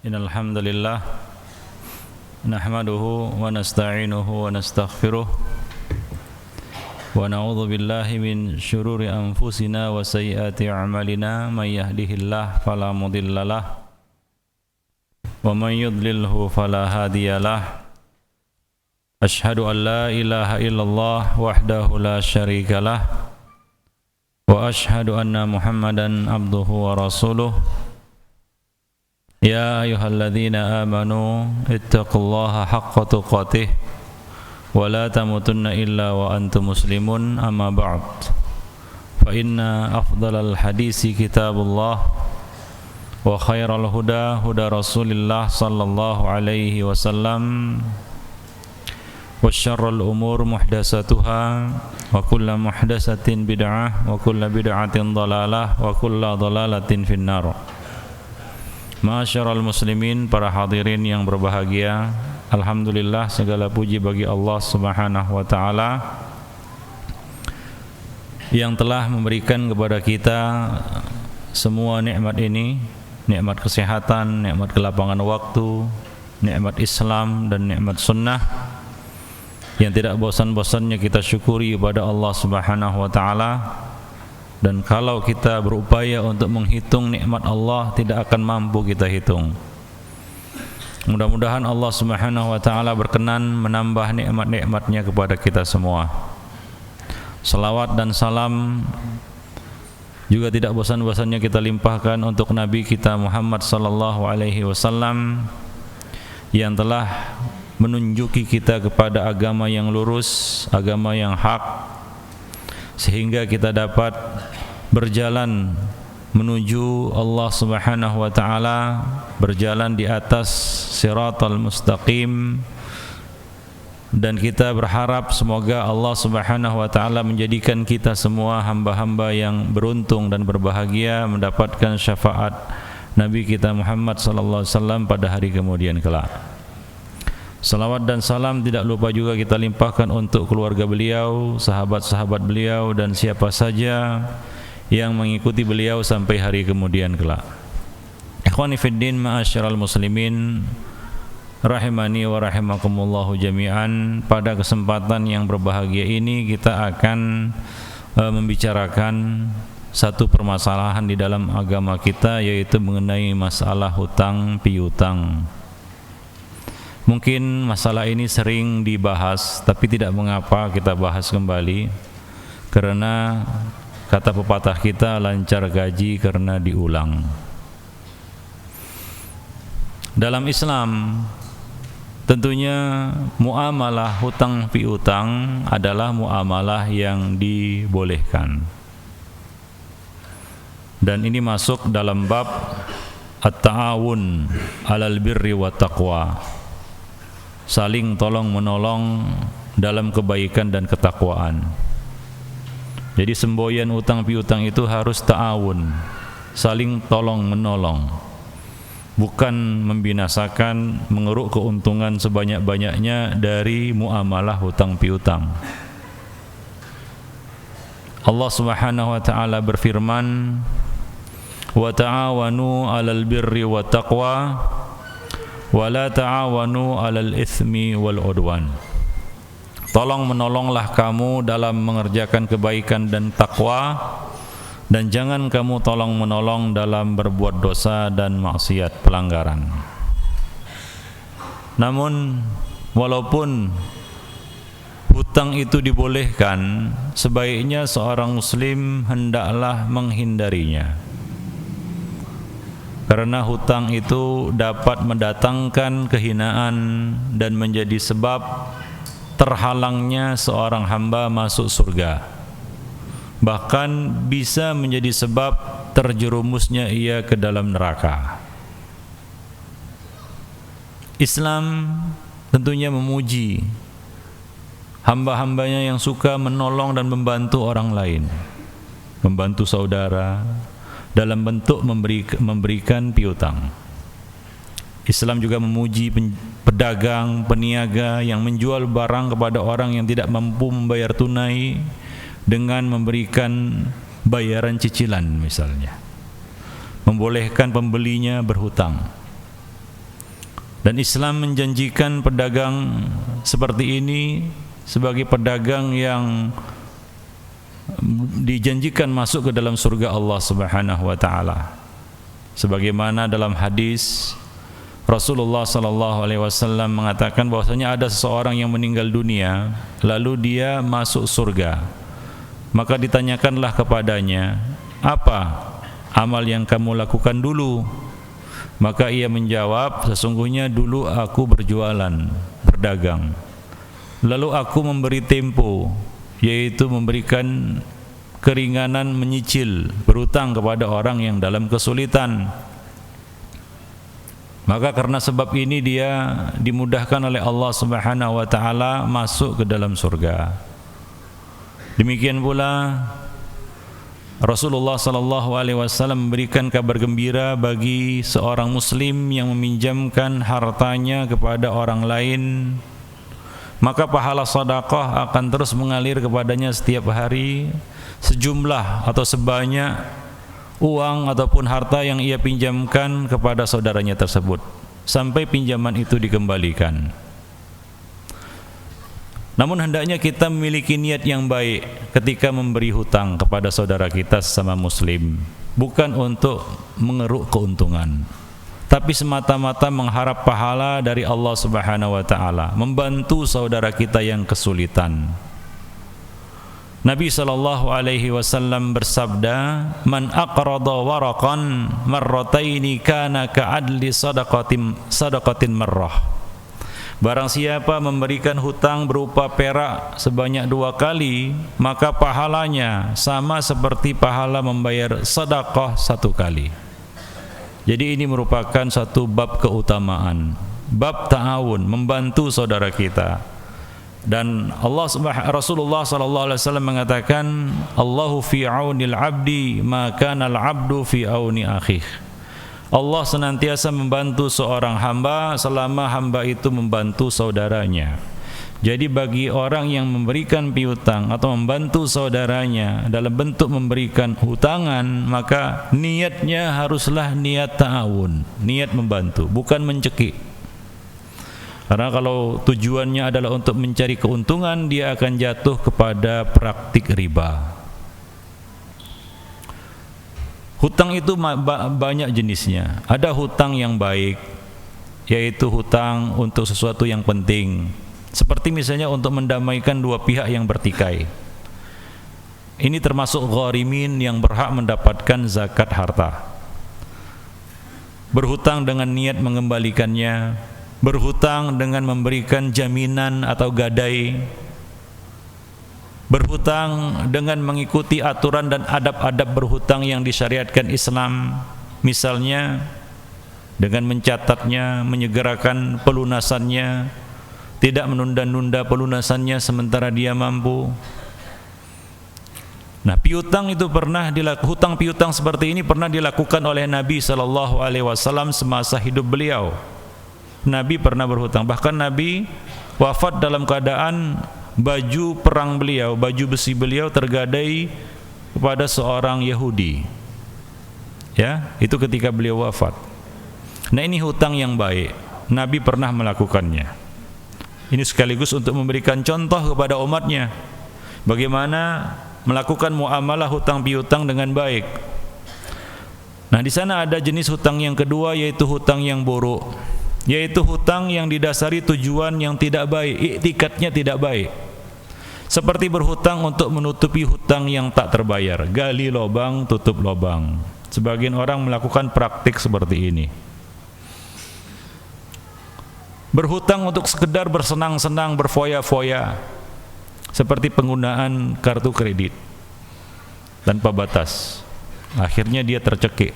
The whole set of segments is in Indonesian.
Innal hamdalillah nahmaduhu wa nasta'inuhu wa nastaghfiruh wa na'udzu billahi min syururi anfusina wa sayyiati a'malina may yahdihillahu fala mudhillalah wa may yudlilhu fala hadiyalah. Asyhadu an la ilaha illallah wahdahu la syarikalah wa asyhadu anna Muhammadan abduhu wa rasuluh. Ya ayyuhalladzina amanu ittaqullaha haqqa tuqatih wa la tamutunna illa wa antum muslimun, amma ba'd. Fa inna afdalal hadisi kitabullah wa khairal huda huda Rasulillah sallallahu alaihi wasallam wa syarrul umur muhdatsatuha wa kullu muhdatsatin bid'ah wa kullu bid'atin dhalalah wa kullu dhalalatin finnar. Ma'asyiral muslimin, para hadirin yang berbahagia, alhamdulillah segala puji bagi Allah Subhanahu wa taala yang telah memberikan kepada kita semua nikmat ini, nikmat kesehatan, nikmat kelapangan waktu, nikmat Islam dan nikmat sunnah yang tidak bosan-bosannya kita syukuri kepada Allah Subhanahu wa taala. Dan kalau kita berupaya untuk menghitung nikmat Allah, tidak akan mampu kita hitung. Mudah-mudahan Allah Subhanahu wa taala berkenan menambah nikmat-nikmatnya kepada kita semua. Salawat dan salam juga tidak bosan-bosannya kita limpahkan untuk Nabi kita Muhammad sallallahu alaihi wasallam yang telah menunjuki kita kepada agama yang lurus, agama yang hak, sehingga kita dapat berjalan menuju Allah Subhanahu wa taala, berjalan di atas siratal mustaqim, dan kita berharap semoga Allah Subhanahu wa taala menjadikan kita semua hamba-hamba yang beruntung dan berbahagia mendapatkan syafaat Nabi kita Muhammad sallallahu alaihi wasallam pada hari kemudian kelak. Salawat dan salam tidak lupa juga kita limpahkan untuk keluarga beliau, sahabat-sahabat beliau, dan siapa saja yang mengikuti beliau sampai hari kemudian kelak. Ikhwani fiddin, ma'asyiral muslimin, rahimani wa rahimakumullahu jami'an. Pada kesempatan yang berbahagia ini kita akan membicarakan satu permasalahan di dalam agama kita, yaitu mengenai masalah hutang piutang. Mungkin masalah ini sering dibahas, tapi tidak mengapa kita bahas kembali, karena kata pepatah kita, lancar gaji karena diulang. Dalam Islam tentunya muamalah hutang piutang adalah muamalah yang dibolehkan, dan ini masuk dalam bab at-ta'awun 'alal birri wat taqwa, saling tolong menolong dalam kebaikan dan ketakwaan. Jadi semboyan utang piutang itu harus ta'awun, saling tolong menolong, bukan membinasakan, mengeruk keuntungan sebanyak-banyaknya dari muamalah hutang piutang. Allah Subhanahu wa taala berfirman, wa ta'awanu 'alal birri wat taqwa wa la ta'awanu 'alal itsmi wal 'udwan. Tolong menolonglah kamu dalam mengerjakan kebaikan dan takwa, dan jangan kamu tolong menolong dalam berbuat dosa dan maksiat, pelanggaran. Namun walaupun hutang itu dibolehkan, sebaiknya seorang muslim hendaklah menghindarinya, karena hutang itu dapat mendatangkan kehinaan dan menjadi sebab terhalangnya seorang hamba masuk surga. Bahkan bisa menjadi sebab terjerumusnya ia ke dalam neraka. Islam tentunya memuji hamba-hambanya yang suka menolong dan membantu orang lain, membantu saudara dalam bentuk memberikan piutang. Islam juga memuji pedagang, peniaga yang menjual barang kepada orang yang tidak mampu membayar tunai dengan memberikan bayaran cicilan misalnya. Membolehkan pembelinya berhutang. Dan Islam menjanjikan pedagang seperti ini sebagai pedagang yang dijanjikan masuk ke dalam surga Allah Subhanahu wa taala. Sebagaimana dalam hadis Rasulullah sallallahu alaihi wasallam mengatakan bahwasanya ada seseorang yang meninggal dunia lalu dia masuk surga. Maka ditanyakanlah kepadanya, "Apa amal yang kamu lakukan dulu?" Maka ia menjawab, "Sesungguhnya dulu aku berjualan, berdagang. Lalu aku memberi tempo, yaitu memberikan keringanan menyicil, berutang kepada orang yang dalam kesulitan. Maka karena sebab ini dia dimudahkan oleh Allah Subhanahu wa taala masuk ke dalam surga." Demikian pula Rasulullah sallallahu alaihi wasallam memberikan kabar gembira bagi seorang muslim yang meminjamkan hartanya kepada orang lain, maka pahala sedekah akan terus mengalir kepadanya setiap hari sejumlah atau sebanyak uang ataupun harta yang ia pinjamkan kepada saudaranya tersebut sampai pinjaman itu dikembalikan. Namun hendaknya kita memiliki niat yang baik ketika memberi hutang kepada saudara kita sesama muslim, bukan untuk mengeruk keuntungan, tapi semata-mata mengharap pahala dari Allah Subhanahu wa taala, membantu saudara kita yang kesulitan. Nabi sallallahu alaihi wasallam bersabda, "Man aqrada waraqan marrataini kana ka'adli sadaqatin marrah." Barang siapa memberikan hutang berupa perak sebanyak 2 kali, maka pahalanya sama seperti pahala membayar sedekah 1 kali. Jadi ini merupakan satu bab keutamaan, bab ta'awun, membantu saudara kita. Dan Rasulullah sallallahu alaihi wasallam mengatakan, "Allahu fi aunil 'abdi ma kana al-'abdu fi auni akhih." Allah senantiasa membantu seorang hamba selama hamba itu membantu saudaranya. Jadi bagi orang yang memberikan piutang atau membantu saudaranya dalam bentuk memberikan hutangan, maka niatnya haruslah niat ta'awun, niat membantu, bukan mencekik. Karena kalau tujuannya adalah untuk mencari keuntungan, dia akan jatuh kepada praktik riba. Hutang itu banyak jenisnya. Ada hutang yang baik, yaitu hutang untuk sesuatu yang penting, seperti misalnya untuk mendamaikan dua pihak yang bertikai. Ini termasuk gharimin yang berhak mendapatkan zakat harta. Berhutang dengan niat mengembalikannya, berhutang dengan memberikan jaminan atau gadai, berhutang dengan mengikuti aturan dan adab-adab berhutang yang disyariatkan Islam, misalnya dengan mencatatnya, menyegerakan pelunasannya, tidak menunda-nunda pelunasannya sementara dia mampu. Nah, piutang itu hutang piutang seperti ini pernah dilakukan oleh Nabi sallallahu alaihi wasallam semasa hidup beliau. Nabi pernah berhutang, bahkan Nabi wafat dalam keadaan baju perang beliau, baju besi beliau tergadai kepada seorang Yahudi. Ya, itu ketika beliau wafat. Nah, ini hutang yang baik. Nabi pernah melakukannya. Ini sekaligus untuk memberikan contoh kepada umatnya bagaimana melakukan muamalah hutang piutang dengan baik. Nah, di sana ada jenis hutang yang kedua, yaitu hutang yang buruk, yaitu hutang yang didasari tujuan yang tidak baik, iktikadnya tidak baik. Seperti berhutang untuk menutupi hutang yang tak terbayar, gali lubang, tutup lubang. Sebagian orang melakukan praktik seperti ini. Berhutang untuk sekedar bersenang-senang, berfoya-foya, seperti penggunaan kartu kredit tanpa batas. Akhirnya dia tercekik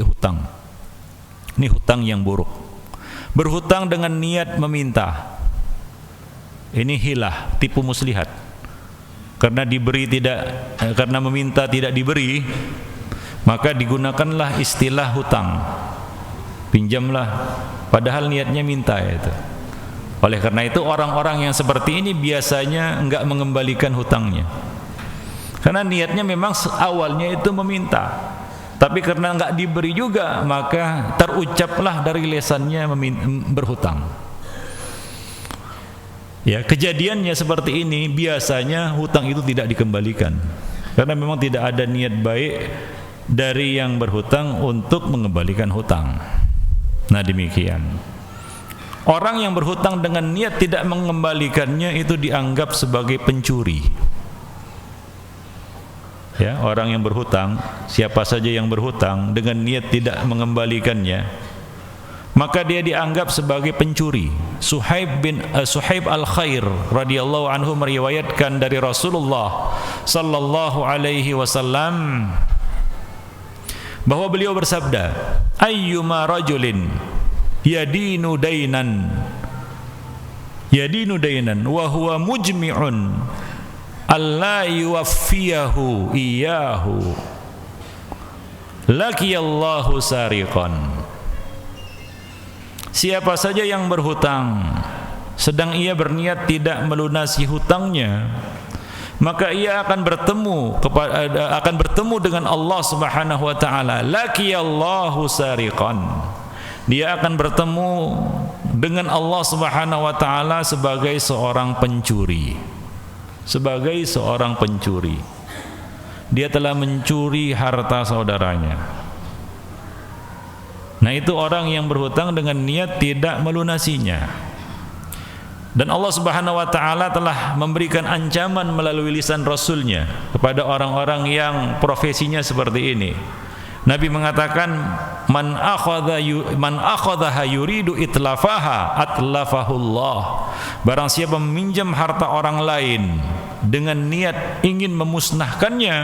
hutang. Ini hutang yang buruk. Berhutang dengan niat meminta, ini hilah, tipu muslihat. Karena meminta tidak diberi, maka digunakanlah istilah hutang. Pinjamlah, padahal niatnya minta itu. Oleh karena itu orang-orang yang seperti ini biasanya enggak mengembalikan hutangnya. Karena niatnya memang awalnya itu meminta. Tapi karena enggak diberi juga, maka terucaplah dari lisannya berhutang. Ya, kejadiannya seperti ini, biasanya hutang itu tidak dikembalikan. Karena memang tidak ada niat baik dari yang berhutang untuk mengembalikan hutang. Nah, demikian. Orang yang berhutang dengan niat tidak mengembalikannya itu dianggap sebagai pencuri. Ya, orang yang berhutang, siapa saja yang berhutang dengan niat tidak mengembalikannya, maka dia dianggap sebagai pencuri. Suhaib al-Khair radhiyallahu anhu meriwayatkan dari Rasulullah sallallahu alaihi wasallam bahwa beliau bersabda, ayyuma rajulin yadinu dainan wa huwa mujmi'un alla yuwaffiyahu iyyahu laqiyallahu sariqan. Siapa saja yang berhutang sedang ia berniat tidak melunasi hutangnya, maka ia akan bertemu dengan Allah Subhanahu wa taala. Laqiyallahu sariqan. Dia akan bertemu dengan Allah Subhanahu wa taala sebagai seorang pencuri. Sebagai seorang pencuri. Dia telah mencuri harta saudaranya. Nah, itu orang yang berhutang dengan niat tidak melunasinya. Dan Allah Subhanahu wa taala telah memberikan ancaman melalui lisan Rasulnya kepada orang-orang yang profesinya seperti ini. Nabi mengatakan, man akhadhaha yuridu itlafaha atlafahullah. Barang siapa meminjam harta orang lain dengan niat ingin memusnahkannya,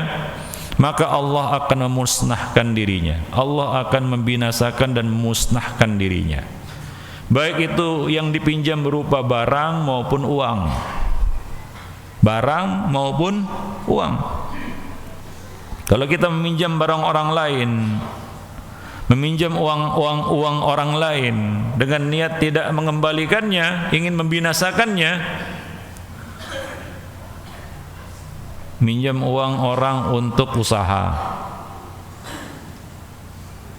maka Allah akan memusnahkan dirinya. Allah akan membinasakan dan memusnahkan dirinya. Baik itu yang dipinjam berupa barang maupun uang. Barang maupun uang. Kalau kita meminjam barang orang lain, meminjam uang orang lain dengan niat tidak mengembalikannya, ingin membinasakannya, minjam uang orang untuk usaha,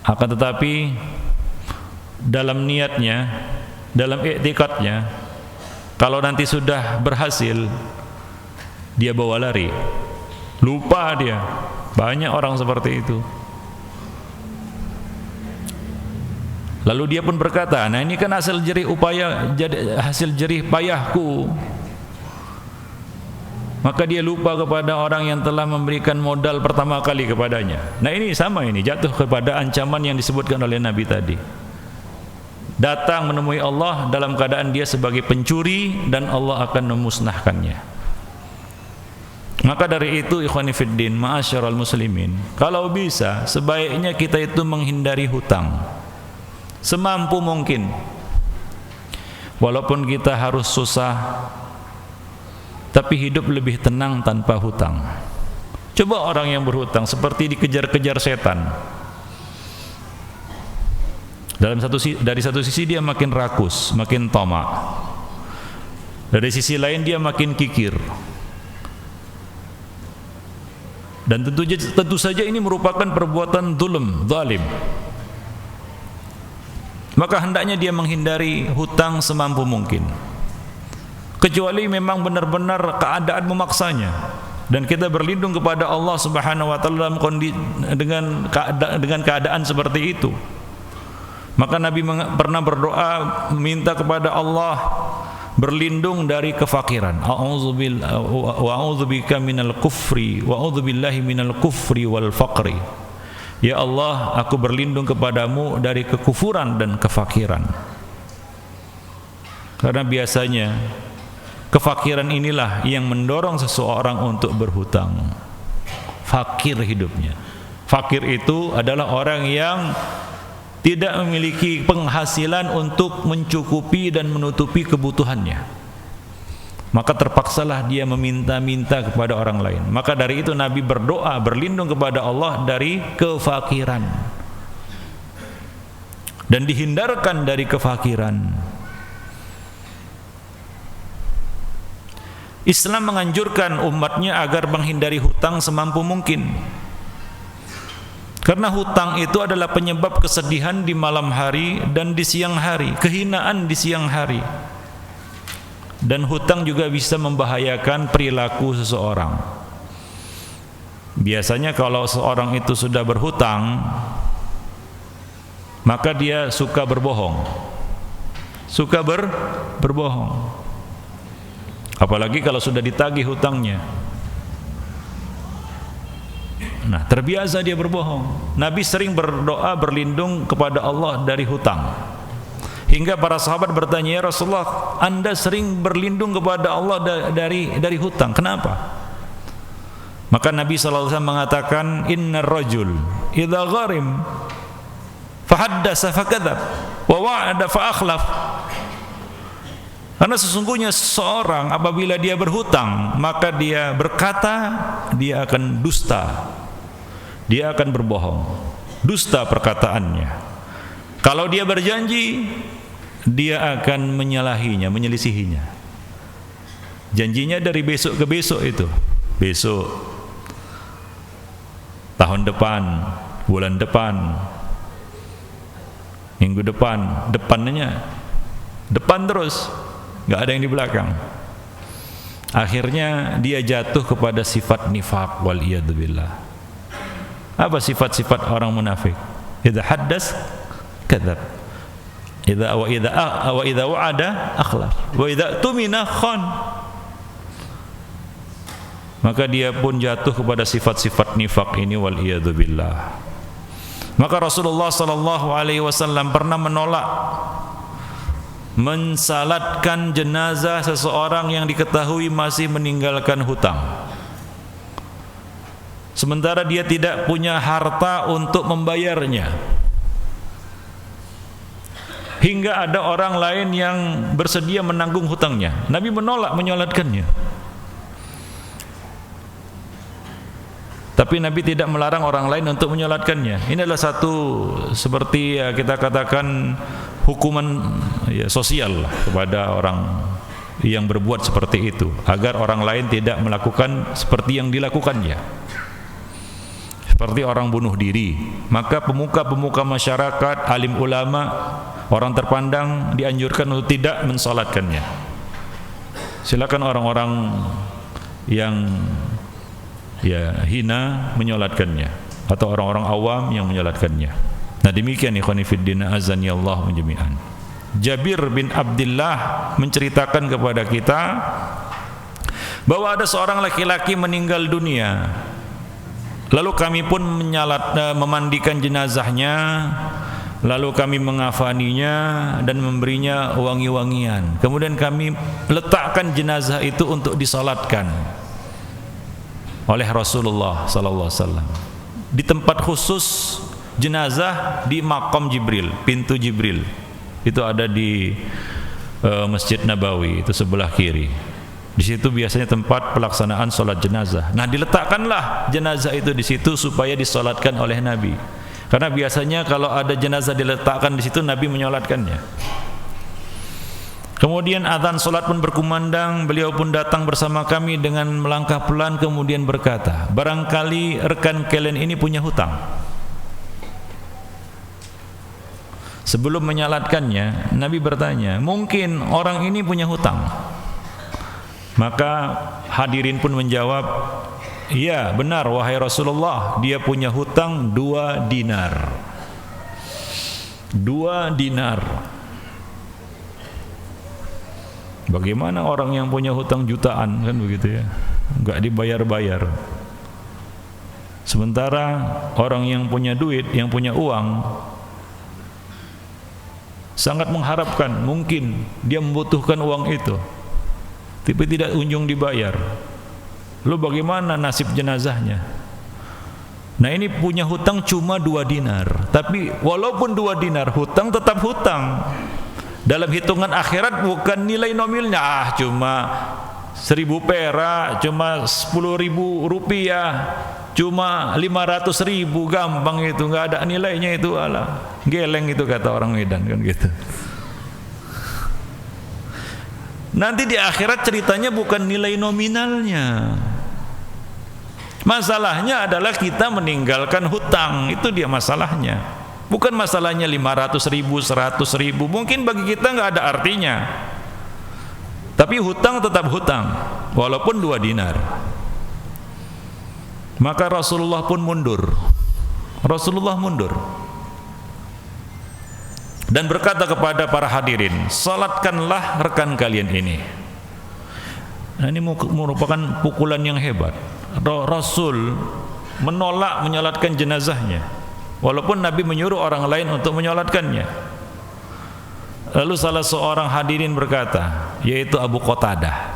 akan tetapi dalam niatnya, dalam i'tikadnya, kalau nanti sudah berhasil, dia bawa lari, lupa dia. Banyak orang seperti itu. Lalu dia pun berkata, nah ini kan hasil jerih payahku. Maka dia lupa kepada orang yang telah memberikan modal pertama kali kepadanya. Nah ini sama, ini jatuh kepada ancaman yang disebutkan oleh Nabi tadi. Datang menemui Allah dalam keadaan dia sebagai pencuri, dan Allah akan memusnahkannya. Maka dari itu, ikhwani fiddin, ma'asyiral muslimin, kalau bisa sebaiknya kita itu menghindari hutang semampu mungkin. Walaupun kita harus susah, tapi hidup lebih tenang tanpa hutang. Coba orang yang berhutang seperti dikejar-kejar setan. Dari satu sisi dia makin rakus, makin tamak. Dari sisi lain dia makin kikir. Dan tentu saja ini merupakan perbuatan zalim. Maka hendaknya dia menghindari hutang semampu mungkin. Kecuali memang benar-benar keadaan memaksanya, dan kita berlindung kepada Allah Subhanahu wa taala dengan keadaan seperti itu. Maka Nabi pernah berdoa meminta kepada Allah berlindung dari kefakiran. A'udzubika minal kufri wa a'udzubillahi minal kufri wal faqri. Ya Allah, aku berlindung kepadamu dari kekufuran dan kefakiran. Karena biasanya kefakiran inilah yang mendorong seseorang untuk berhutang. Fakir hidupnya. Fakir itu adalah orang yang tidak memiliki penghasilan untuk mencukupi dan menutupi kebutuhannya. Maka terpaksalah dia meminta-minta kepada orang lain. Maka dari itu Nabi berdoa berlindung kepada Allah dari kefakiran, dan dihindarkan dari kefakiran. Islam menganjurkan umatnya agar menghindari hutang semampu mungkin. Karena hutang itu adalah penyebab kesedihan di malam hari dan di siang hari, kehinaan di siang hari. Dan hutang juga bisa membahayakan perilaku seseorang. Biasanya kalau seorang itu sudah berhutang, maka dia suka berbohong. Suka berbohong. Apalagi kalau sudah ditagih hutangnya. Nah, terbiasa dia berbohong. Nabi sering berdoa berlindung kepada Allah dari hutang. Hingga para sahabat bertanya, "Ya Rasulullah, Anda sering berlindung kepada Allah dari hutang. Kenapa?" Maka Nabi sallallahu alaihi wasallam mengatakan, "Innar rajul idza gharim fa haddasa fa kadzab wa wa'ada fa akhlaf." Karena sesungguhnya seseorang apabila dia berhutang, maka dia berkata, dia akan dusta. Dia akan berbohong, dusta perkataannya. Kalau dia berjanji, dia akan menyalahinya, menyelisihinya. Janjinya dari besok ke besok itu. Besok, tahun depan, bulan depan, minggu depan, depannya, depan terus, nggak ada yang di belakang. Akhirnya dia jatuh kepada sifat nifaq wal iyadzubillah. Apa sifat-sifat orang munafik? Idza haddas kadzab. Idza wa'ada akhlaf. Wa idza tumina khan. Maka dia pun jatuh kepada sifat-sifat nifaq ini wal iyadzubillah. Maka Rasulullah sallallahu alaihi wasallam pernah menolak mensalatkan jenazah seseorang yang diketahui masih meninggalkan hutang. Sementara dia tidak punya harta untuk membayarnya. Hingga ada orang lain yang bersedia menanggung hutangnya. Nabi menolak menyolatkannya. Tapi Nabi tidak melarang orang lain untuk menyolatkannya. Ini adalah satu seperti ya, kita katakan hukuman ya, sosial lah kepada orang yang berbuat seperti itu, agar orang lain tidak melakukan seperti yang dilakukannya. Seperti orang bunuh diri, maka pemuka-pemuka masyarakat, alim ulama, orang terpandang dianjurkan untuk tidak mensalatkannya. Silakan orang-orang yang ya hina menyolatkannya, atau orang-orang awam yang menyolatkannya. Nah demikian ikhwani fiddin azani Allah jami'an. Jabir bin Abdullah menceritakan kepada kita bahwa ada seorang laki-laki meninggal dunia. Lalu kami pun memandikan jenazahnya, lalu kami mengafaninya dan memberinya wangi-wangian. Kemudian kami letakkan jenazah itu untuk disalatkan oleh Rasulullah sallallahu alaihi wasallam di tempat khusus jenazah di Maqam Jibril, pintu Jibril. Itu ada di Masjid Nabawi, itu sebelah kiri. Di situ biasanya tempat pelaksanaan sholat jenazah. Nah, diletakkanlah jenazah itu di situ supaya disolatkan oleh Nabi. Karena biasanya kalau ada jenazah diletakkan di situ, Nabi menyolatkannya. Kemudian azan sholat pun berkumandang. Beliau pun datang bersama kami dengan melangkah pelan, kemudian berkata, "Barangkali rekan kalian ini punya hutang." Sebelum menyalatkannya, Nabi bertanya, "Mungkin orang ini punya hutang?" Maka hadirin pun menjawab, "Iya, benar wahai Rasulullah, dia punya hutang 2 dinar." 2 dinar. Bagaimana orang yang punya hutang jutaan, kan begitu ya, enggak dibayar-bayar. Sementara orang yang punya duit, yang punya uang, sangat mengharapkan, mungkin dia membutuhkan uang itu, tapi tidak kunjung dibayar. Lalu bagaimana nasib jenazahnya? Nah, ini punya hutang cuma 2 dinar. Tapi walaupun 2 dinar, hutang tetap hutang. Dalam hitungan akhirat bukan nilai nominalnya, cuma 1.000 perak, cuma 10.000 rupiah, cuma 500.000, gampang itu, nggak ada nilainya itu, alah, geleng itu kata orang Medan kan gitu. Nanti di akhirat ceritanya bukan nilai nominalnya, Masalahnya adalah kita meninggalkan hutang, itu dia masalahnya. Bukan masalahnya 500 ribu, 100 ribu, mungkin bagi kita nggak ada artinya. Tapi hutang tetap hutang, walaupun 2 dinar. Maka Rasulullah pun mundur. Rasulullah mundur dan berkata kepada para hadirin, salatkanlah rekan kalian ini. Nah, ini merupakan pukulan yang hebat. Rasul menolak menyolatkan jenazahnya, walaupun Nabi menyuruh orang lain untuk menyolatkannya. Lalu salah seorang hadirin berkata, yaitu Abu Qatadah,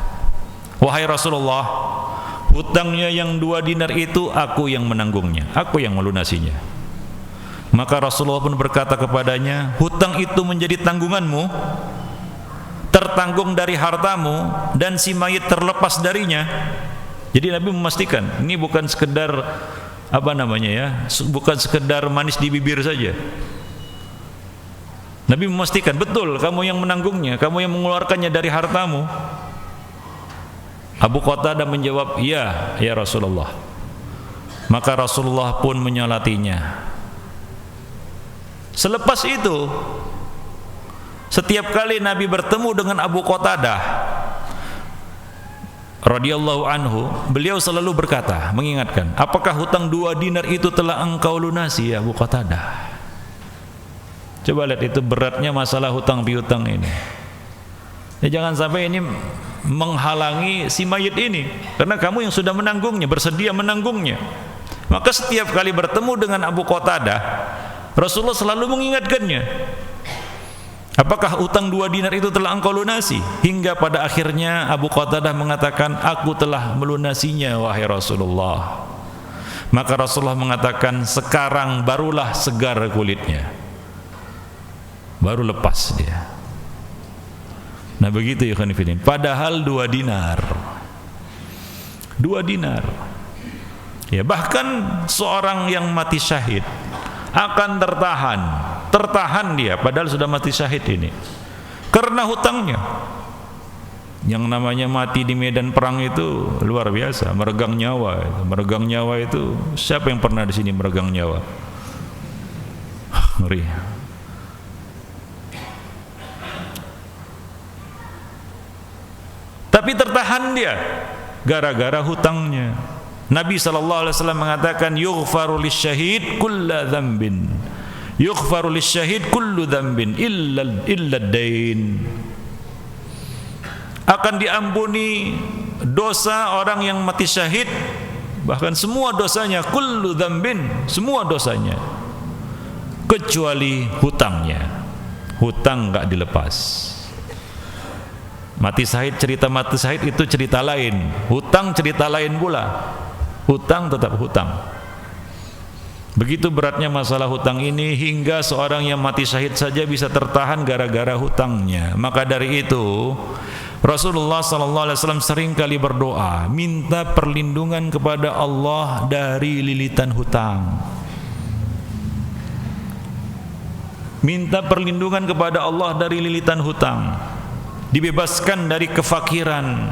wahai Rasulullah, hutangnya yang 2 dinar itu aku yang menanggungnya, aku yang melunasinya. Maka Rasulullah pun berkata kepadanya, hutang itu menjadi tanggunganmu, tertanggung dari hartamu, dan si mayit terlepas darinya. Jadi Nabi memastikan ini bukan sekedar bukan sekedar manis di bibir saja. Nabi memastikan, betul kamu yang menanggungnya, kamu yang mengeluarkannya dari hartamu. Abu Qatadah menjawab, iya ya Rasulullah. Maka Rasulullah pun menyolatinya. Selepas itu, setiap kali Nabi bertemu dengan Abu Qatadah radhiyallahu anhu, beliau selalu berkata, mengingatkan, apakah hutang 2 dinar itu telah engkau lunasi ya Abu Qatadah? Coba lihat itu beratnya masalah hutang piutang ini. Ya, jangan sampai ini menghalangi si mayit ini, karena kamu yang sudah menanggungnya, bersedia menanggungnya. Maka setiap kali bertemu dengan Abu Qatadah, Rasulullah selalu mengingatkannya, apakah hutang 2 dinar itu telah engkau lunasi? Hingga pada akhirnya Abu Qatadah mengatakan, aku telah melunasinya wahai Rasulullah. Maka Rasulullah mengatakan, sekarang barulah segar kulitnya, baru lepas dia. Nah begitu ya khonifidin. Padahal 2 dinar, 2 dinar. Ya, bahkan seorang yang mati syahid akan tertahan dia padahal sudah mati syahid ini karena hutangnya. Yang namanya mati di medan perang itu luar biasa, meregang nyawa. Meregang nyawa itu, siapa yang pernah di sini meregang nyawa? Ngeri. Tapi tertahan dia gara-gara hutangnya. Nabi SAW mengatakan, yughfaru lisyahid kulla dzambin, yughfaru lisyahid kullu dzambin illa dain. Akan diampuni dosa orang yang mati syahid, bahkan semua dosanya, kullu dzambin, semua dosanya, kecuali hutangnya. Hutang enggak dilepas. Mati syahid, cerita mati syahid itu cerita lain, hutang cerita lain pula. Hutang tetap hutang. Begitu beratnya masalah hutang ini, hingga seorang yang mati syahid saja bisa tertahan gara-gara hutangnya. Maka dari itu Rasulullah SAW sering kali berdoa, minta perlindungan kepada Allah dari lilitan hutang. Minta perlindungan kepada Allah dari lilitan hutang, dibebaskan dari kefakiran,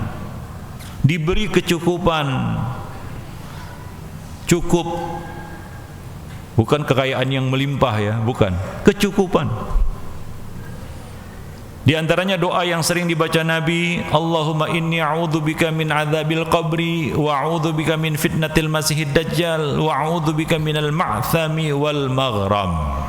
diberi kecukupan. Cukup, bukan kekayaan yang melimpah ya, bukan, kecukupan. Di antaranya doa yang sering dibaca Nabi, Allahumma inni a'udzubika min adzabil qabri wa a'udzubika min fitnatil masihid dajjal wa a'udzubika minal ma'thami wal maghram.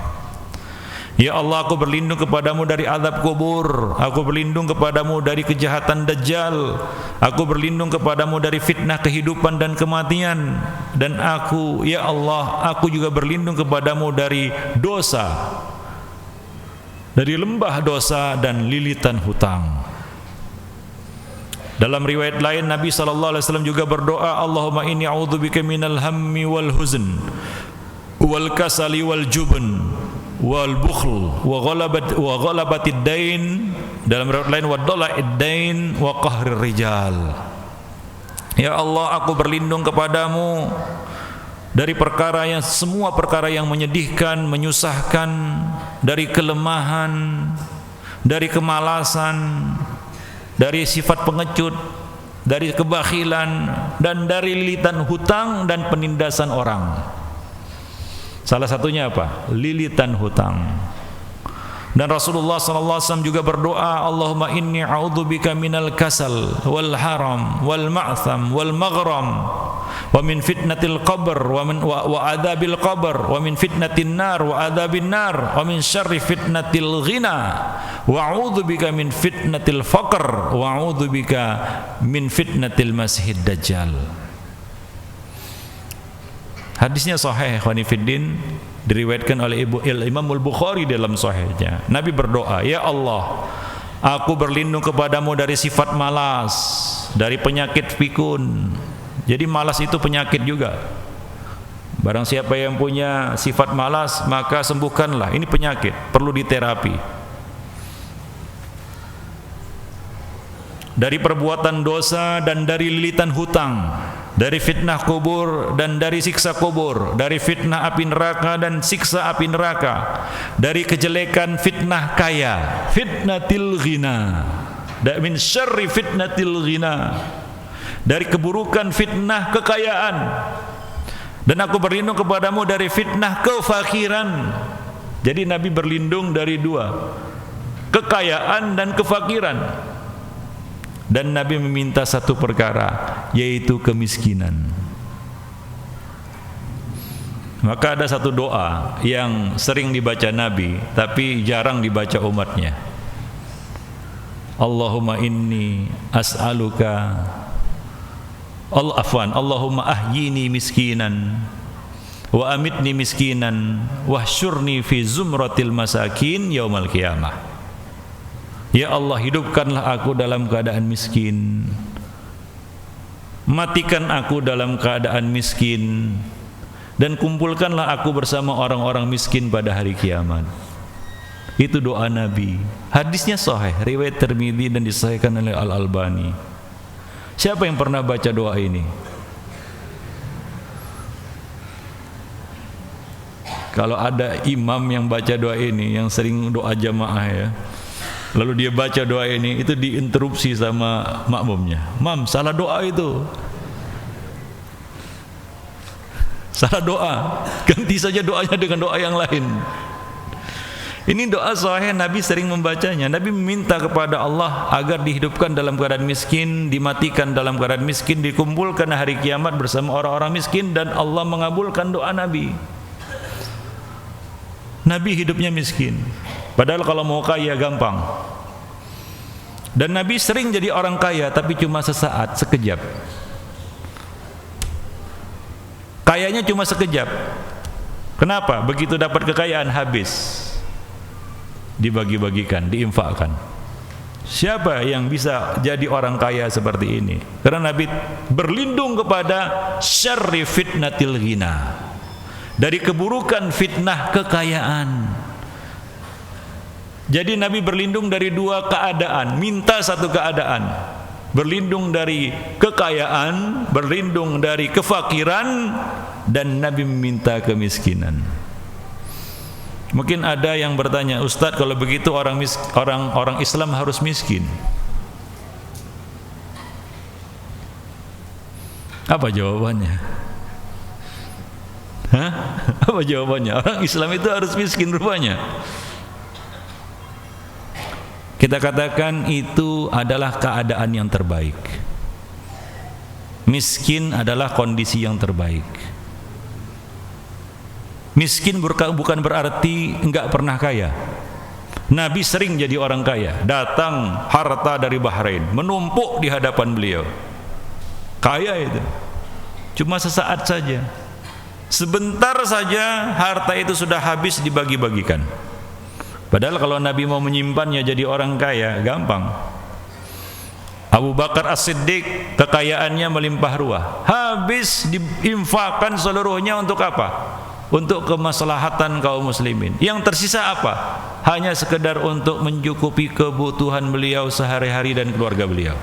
Ya Allah, aku berlindung kepadamu dari azab kubur, aku berlindung kepadamu dari kejahatan dajjal, aku berlindung kepadamu dari fitnah kehidupan dan kematian, dan aku, ya Allah, aku juga berlindung kepadamu dari dosa, dari lembah dosa dan lilitan hutang. Dalam riwayat lain Nabi SAW juga berdoa, Allahumma inni a'udzubika minal hammi wal huzn wal kasali wal jubn wal bukhl wa ghalabatid dain, dalam riwayat lain wa dhala'id dain wa qahrir rijal. Ya Allah, aku berlindung kepadamu dari semua perkara yang menyedihkan, menyusahkan, dari kelemahan, dari kemalasan, dari sifat pengecut, dari kebakhilan, dan dari lilitan hutang dan penindasan orang. Salah satunya apa? Lilitan hutang. Dan Rasulullah SAW juga berdoa, Allahumma inni a'udzubika minal kasal wal haram wal ma'tham wal maghram wa min fitnatil qabr wa adzabil qabr wa min fitnatin nar wa adzabin nar wa min syarri fitnatil ghina wa a'udzubika min fitnatil faqr wa a'udzubika min fitnatil masihid dajjal. Hadisnya sahih, ikhwani fiddin, diriwayatkan oleh Imam Al-Bukhari dalam sahihnya. Nabi berdoa, ya Allah, aku berlindung kepadamu dari sifat malas, dari penyakit pikun. Jadi malas itu penyakit juga. Barang siapa yang punya sifat malas, maka sembuhkanlah. Ini penyakit, perlu diterapi. Dari perbuatan dosa dan dari lilitan hutang, dari fitnah kubur dan dari siksa kubur, dari fitnah api neraka dan siksa api neraka, dari kejelekan fitnah kaya, fitnatil ghina, min syarri fitnatil ghina, dari keburukan fitnah kekayaan, dan aku berlindung kepadamu dari fitnah kefakiran. Jadi Nabi berlindung dari dua, kekayaan dan kefakiran. Dan Nabi meminta satu perkara, yaitu kemiskinan. Maka ada satu doa yang sering dibaca Nabi, tapi jarang dibaca umatnya. Allahumma inni as'aluka Allahumma ahyini miskinan wa amitni miskinan wahsyurni fi zumratil masakin yaumal qiyamah. Ya Allah, hidupkanlah aku dalam keadaan miskin, matikan aku dalam keadaan miskin, dan kumpulkanlah aku bersama orang-orang miskin pada hari kiamat. Itu doa Nabi. Hadisnya sahih, riwayat Tirmidzi dan disahihkan oleh Al-Albani. Siapa yang pernah baca doa ini? Kalau ada imam yang baca doa ini, yang sering doa jamaah ya, lalu dia baca doa ini, itu diinterupsi sama makmumnya. Mam, salah doa itu. Salah doa. Ganti saja doanya dengan doa yang lain. Ini doa sahih, Nabi sering membacanya. Nabi meminta kepada Allah agar dihidupkan dalam keadaan miskin, dimatikan dalam keadaan miskin, dikumpulkan hari kiamat bersama orang-orang miskin, dan Allah mengabulkan doa Nabi. Nabi hidupnya miskin. Padahal kalau mau kaya gampang. Dan Nabi sering jadi orang kaya, tapi cuma sesaat, sekejap. Kayanya cuma sekejap. Kenapa? Begitu dapat kekayaan habis, dibagi-bagikan, diinfakkan. Siapa yang bisa jadi orang kaya seperti ini? Karena Nabi berlindung kepada syarri fitnatil ghina, dari keburukan fitnah kekayaan. Jadi Nabi berlindung dari dua keadaan, minta satu keadaan, berlindung dari kekayaan, berlindung dari kefakiran, dan Nabi meminta kemiskinan. Mungkin ada yang bertanya, Ustadz, kalau begitu orang Islam harus miskin? Apa jawabannya? Hah? Apa jawabannya? Orang Islam itu harus miskin rupanya. Kita katakan itu adalah keadaan yang terbaik. Miskin adalah kondisi yang terbaik. Miskin bukan berarti enggak pernah kaya. Nabi sering jadi orang kaya. Datang harta dari Bahrain, menumpuk di hadapan beliau. Kaya itu. Cuma sesaat saja. Sebentar saja harta itu sudah habis dibagi-bagikan. Padahal kalau Nabi mau menyimpannya jadi orang kaya, gampang. Abu Bakar As-Siddiq, kekayaannya melimpah ruah, habis diinfakkan seluruhnya untuk apa? Untuk kemaslahatan kaum muslimin. Yang tersisa apa? Hanya sekedar untuk mencukupi kebutuhan beliau sehari-hari dan keluarga beliau.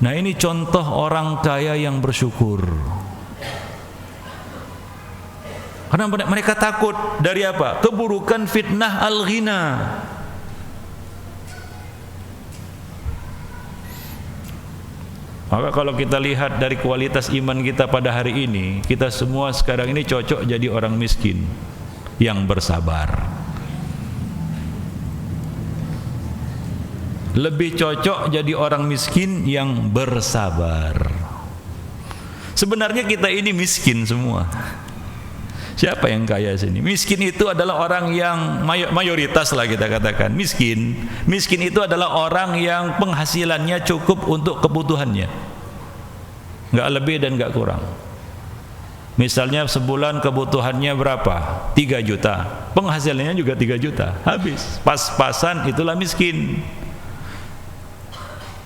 Nah, ini contoh orang kaya yang bersyukur. Karena mereka takut dari apa? Keburukan fitnah al-ghina. Maka kalau kita lihat dari kualitas iman kita pada hari ini, kita semua sekarang ini cocok jadi orang miskin yang bersabar. Lebih cocok jadi orang miskin yang bersabar. Sebenarnya kita ini miskin semua. Siapa yang kaya sini? Miskin itu adalah orang yang mayoritas lah kita katakan miskin. Miskin itu adalah orang yang penghasilannya cukup untuk kebutuhannya, nggak lebih dan nggak kurang. Misalnya sebulan kebutuhannya berapa? 3 juta. Penghasilannya juga 3 juta. Habis. Pas-pasan, itulah miskin.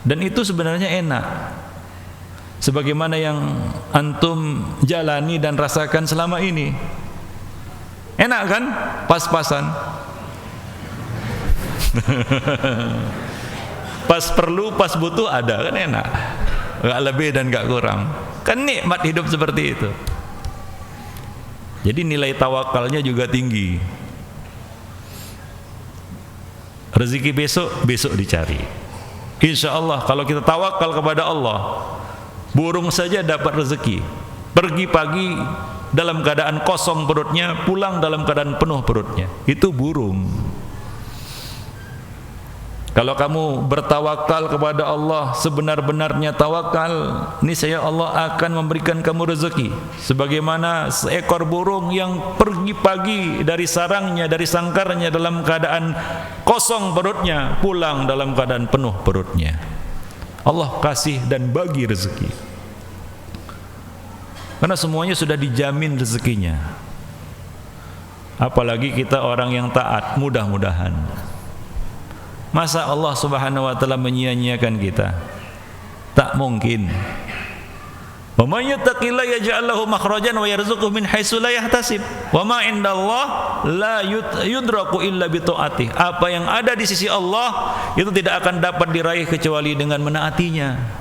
Dan itu sebenarnya enak. Sebagaimana yang antum jalani dan rasakan selama ini. Enak kan? Pas-pasan. Pas perlu, pas butuh ada, kan enak. Gak lebih dan gak kurang. Kan nikmat hidup seperti itu. Jadi nilai tawakalnya juga tinggi. Rezeki besok dicari. Insya Allah kalau kita tawakal kepada Allah, burung saja dapat rezeki. Pergi pagi dalam keadaan kosong perutnya, pulang dalam keadaan penuh perutnya. Itu burung. Kalau kamu bertawakal kepada Allah sebenar-benarnya tawakal, niscaya Allah akan memberikan kamu rezeki. Sebagaimana seekor burung yang pergi pagi dari sarangnya, dari sangkarnya dalam keadaan kosong perutnya, pulang dalam keadaan penuh perutnya. Allah kasih dan bagi rezeki. Karena semuanya sudah dijamin rezekinya. Apalagi kita orang yang taat, mudah-mudahan. Masa Allah Subhanahu wa taala menyia-nyiakan kita? Tak mungkin. Wa may yattaqillaha yaj'al lahu makhrajan wa yarzuqhu min haitsu la yahtasib. Wa ma indallah la yudraku illa bi taatih. Apa yang ada di sisi Allah itu tidak akan dapat diraih kecuali dengan menaatinya.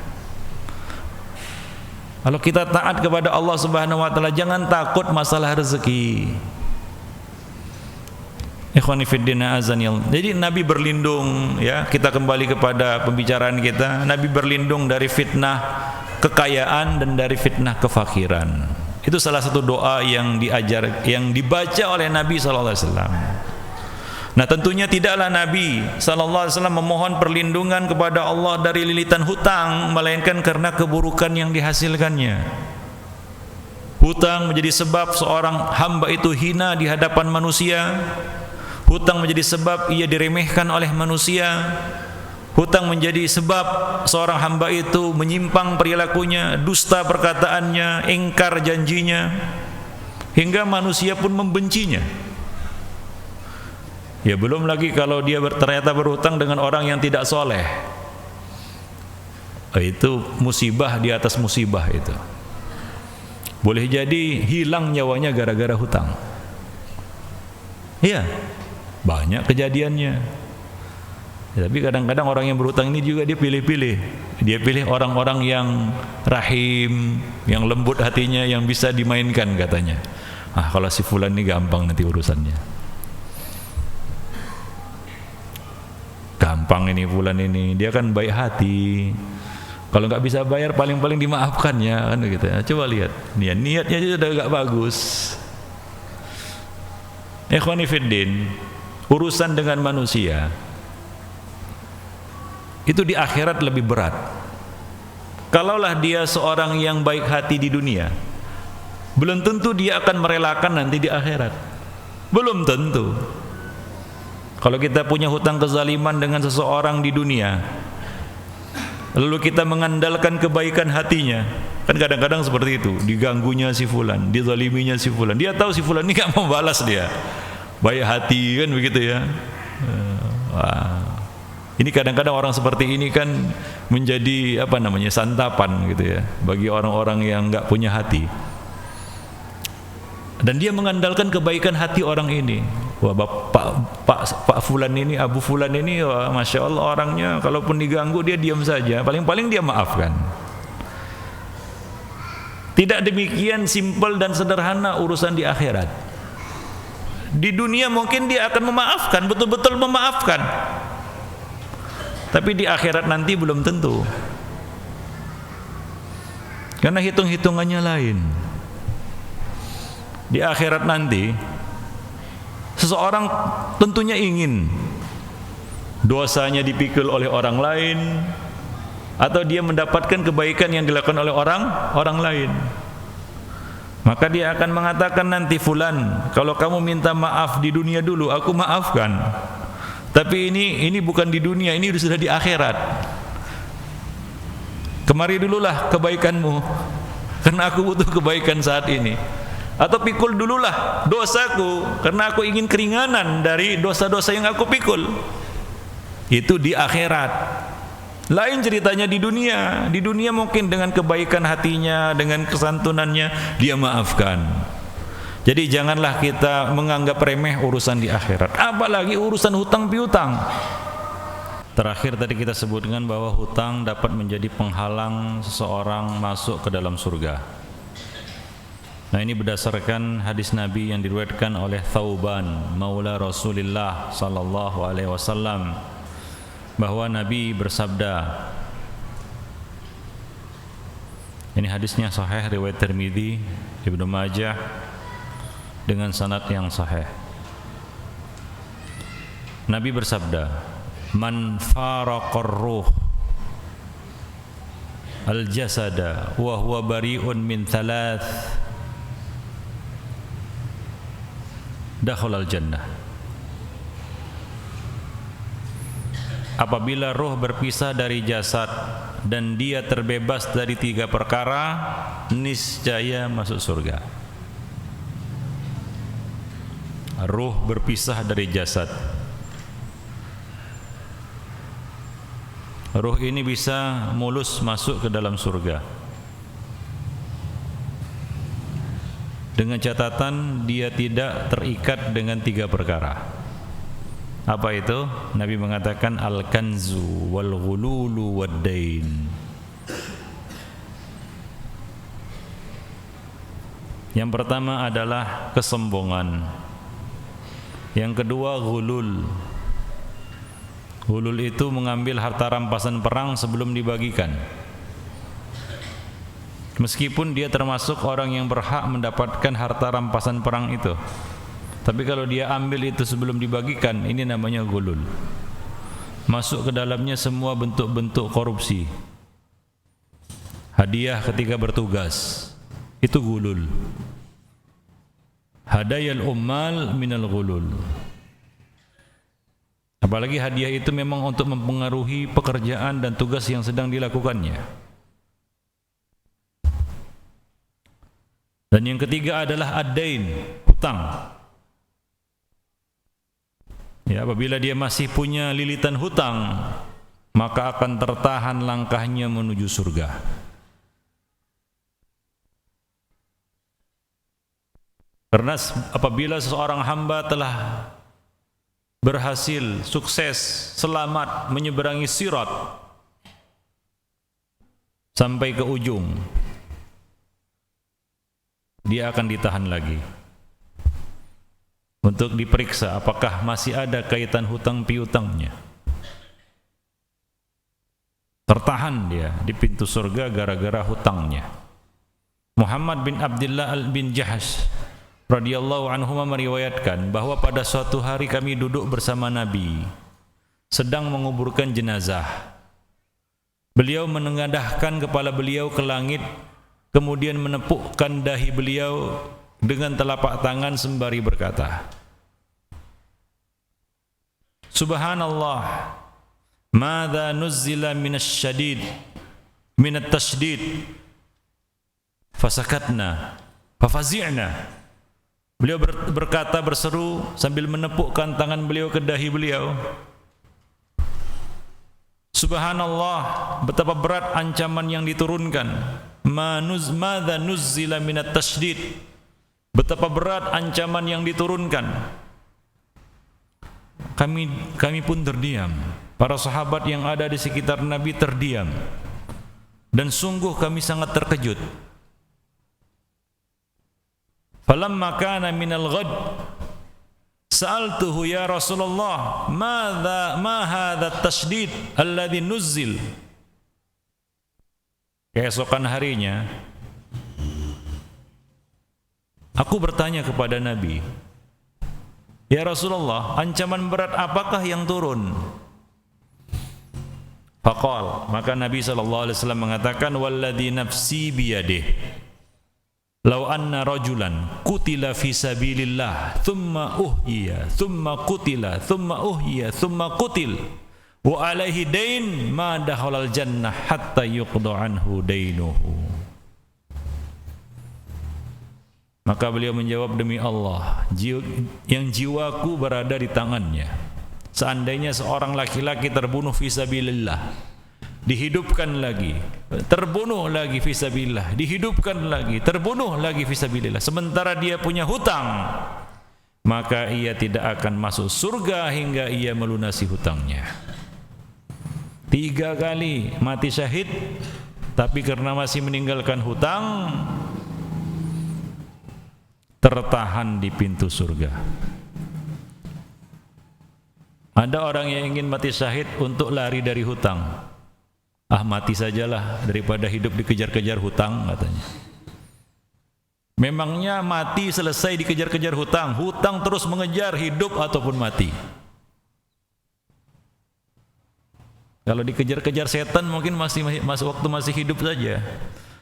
Kalau kita taat kepada Allah Subhanahu wa taala, jangan takut masalah rezeki. Ikhwani fiddin azanil. Jadi Nabi berlindung, ya, kita kembali kepada pembicaraan kita. Nabi berlindung dari fitnah kekayaan dan dari fitnah kefakiran. Itu salah satu doa yang dibaca oleh Nabi sallallahu alaihi wasallam. Nah, tentunya tidaklah Nabi sallallahu alaihi wasallam memohon perlindungan kepada Allah dari lilitan hutang, melainkan karena keburukan yang dihasilkannya. Hutang menjadi sebab seorang hamba itu hina di hadapan manusia. Hutang menjadi sebab ia diremehkan oleh manusia. Hutang menjadi sebab seorang hamba itu menyimpang perilakunya, dusta perkataannya, ingkar janjinya, hingga manusia pun membencinya. Ya, belum lagi kalau dia ternyata berhutang dengan orang yang tidak soleh. Itu musibah di atas musibah itu. Boleh jadi hilang nyawanya gara-gara hutang. Iya, banyak kejadiannya. Ya, tapi kadang-kadang orang yang berhutang ini juga dia pilih-pilih. Dia pilih orang-orang yang rahim, yang lembut hatinya, yang bisa dimainkan katanya. Ah, kalau si fulan ini gampang nanti urusannya. Gampang ini fulan ini, dia kan baik hati. Kalau nggak bisa bayar paling-paling dimaafkan ya, kan gitu ya. Coba lihat, niatnya juga udah nggak bagus. Ikhwani fiddin, urusan dengan manusia itu di akhirat lebih berat. Kalaulah dia seorang yang baik hati di dunia, belum tentu dia akan merelakan nanti di akhirat. Belum tentu. Kalau kita punya hutang kezaliman dengan seseorang di dunia, lalu kita mengandalkan kebaikan hatinya, kan kadang-kadang seperti itu, diganggunya si fulan, dizaliminya si fulan, dia tahu si fulan ini gak mau balas, dia baik hati, kan begitu ya. Wah. Ini kadang-kadang orang seperti ini kan menjadi santapan gitu ya bagi orang-orang yang gak punya hati. Dan dia mengandalkan kebaikan hati orang ini. Wah, Pak Fulan ini, Abu Fulan ini, wah, Masya Allah orangnya, kalaupun diganggu dia diam saja, paling-paling dia maafkan. Tidak demikian simpel dan sederhana urusan di akhirat. Di dunia mungkin dia akan memaafkan, betul-betul memaafkan, tapi di akhirat nanti belum tentu. Karena hitung-hitungannya lain. Di akhirat nanti seseorang tentunya ingin dosanya dipikul oleh orang lain, atau dia mendapatkan kebaikan yang dilakukan oleh orang lain. Maka dia akan mengatakan nanti, fulan, kalau kamu minta maaf di dunia dulu, aku maafkan. Tapi ini bukan di dunia, ini sudah di akhirat. Kemari dululah kebaikanmu, karena aku butuh kebaikan saat ini. Atau pikul dululah dosaku, karena aku ingin keringanan dari dosa-dosa yang aku pikul. Itu di akhirat. Lain ceritanya di dunia. Di dunia mungkin dengan kebaikan hatinya, dengan kesantunannya, dia maafkan. Jadi janganlah kita menganggap remeh urusan di akhirat, apalagi urusan hutang piutang. Terakhir tadi kita sebutkan bahwa hutang dapat menjadi penghalang seseorang masuk ke dalam surga. Nah, ini berdasarkan hadis Nabi yang diriwayatkan oleh Thauban maula Rasulullah sallallahu alaihi wasallam, bahwa Nabi bersabda, ini hadisnya sahih riwayat Tirmidzi, Ibnu Majah dengan sanad yang sahih. Nabi bersabda, man faraqar ruh al jasada wa huwa bari'un min thalath dakhala al jannah. Apabila roh berpisah dari jasad dan dia terbebas dari 3 perkara, niscaya masuk surga. Roh berpisah dari jasad. Roh ini bisa mulus masuk ke dalam surga, dengan catatan dia tidak terikat dengan 3 perkara. Apa itu? Nabi mengatakan al-kanzu wal ghululu wad dain. Yang pertama adalah kesombongan. Yang kedua ghulul. Ghulul itu mengambil harta rampasan perang sebelum dibagikan. Meskipun dia termasuk orang yang berhak mendapatkan harta rampasan perang itu, tapi kalau dia ambil itu sebelum dibagikan, ini namanya ghulul. Masuk ke dalamnya semua bentuk-bentuk korupsi. Hadiah ketika bertugas, itu ghulul. Hadayal ummal minal ghulul. Apalagi hadiah itu memang untuk mempengaruhi pekerjaan dan tugas yang sedang dilakukannya. Dan yang ketiga adalah ad-dain, hutang. Ya, apabila dia masih punya lilitan hutang, maka akan tertahan langkahnya menuju surga. Karena apabila seorang hamba telah berhasil, sukses, selamat menyeberangi sirat sampai ke ujung, dia akan ditahan lagi untuk diperiksa apakah masih ada kaitan hutang piutangnya. Tertahan dia di pintu surga gara-gara hutangnya. Muhammad bin Abdullah bin Jahash radhiyallahu anhu meriwayatkan bahwa pada suatu hari kami duduk bersama Nabi sedang menguburkan jenazah. Beliau menengadahkan kepala beliau ke langit, kemudian menepukkan dahi beliau dengan telapak tangan sembari berkata, Subhanallah, madza nuzzila minasy-syadid minat tasydid fasakatna fafazi'na. Beliau berkata, berseru sambil menepukkan tangan beliau ke dahi beliau, Subhanallah, betapa berat ancaman yang diturunkan. Madza nuzzila minat tasydid, betapa berat ancaman yang diturunkan. Kami pun terdiam. Para sahabat yang ada di sekitar Nabi terdiam. Dan sungguh kami sangat terkejut. Falamma kana minal ghad sa'altuhu ya Rasulullah ma hadha at-tasydid alladhi nuzzil. Keesokan harinya Aku bertanya kepada Nabi, "Ya Rasulullah, ancaman berat apakah yang turun?" Faqal, maka Nabi sallallahu alaihi wasallam mengatakan, "Walladzi nafsi biyadihi, law anna rajulan qutila fi sabilillah, thumma uhyiya, thumma qutila, thumma uhyiya, thumma qutil, wa alaihi dain, ma dakhalal jannah hatta yuqda anhu dainuhu." Maka beliau menjawab, "Demi Allah, yang jiwaku berada di tangannya, seandainya seorang laki-laki terbunuh fisabilillah, dihidupkan lagi, terbunuh lagi fisabilillah, dihidupkan lagi, terbunuh lagi fisabilillah, sementara dia punya hutang, maka ia tidak akan masuk surga hingga ia melunasi hutangnya." 3 kali mati syahid, tapi karena masih meninggalkan hutang, tertahan di pintu surga. Ada orang yang ingin mati syahid untuk lari dari hutang. Mati sajalah daripada hidup dikejar-kejar hutang, katanya. Memangnya mati selesai dikejar-kejar hutang? Hutang terus mengejar hidup ataupun mati. Kalau dikejar-kejar setan mungkin masih waktu masih hidup saja.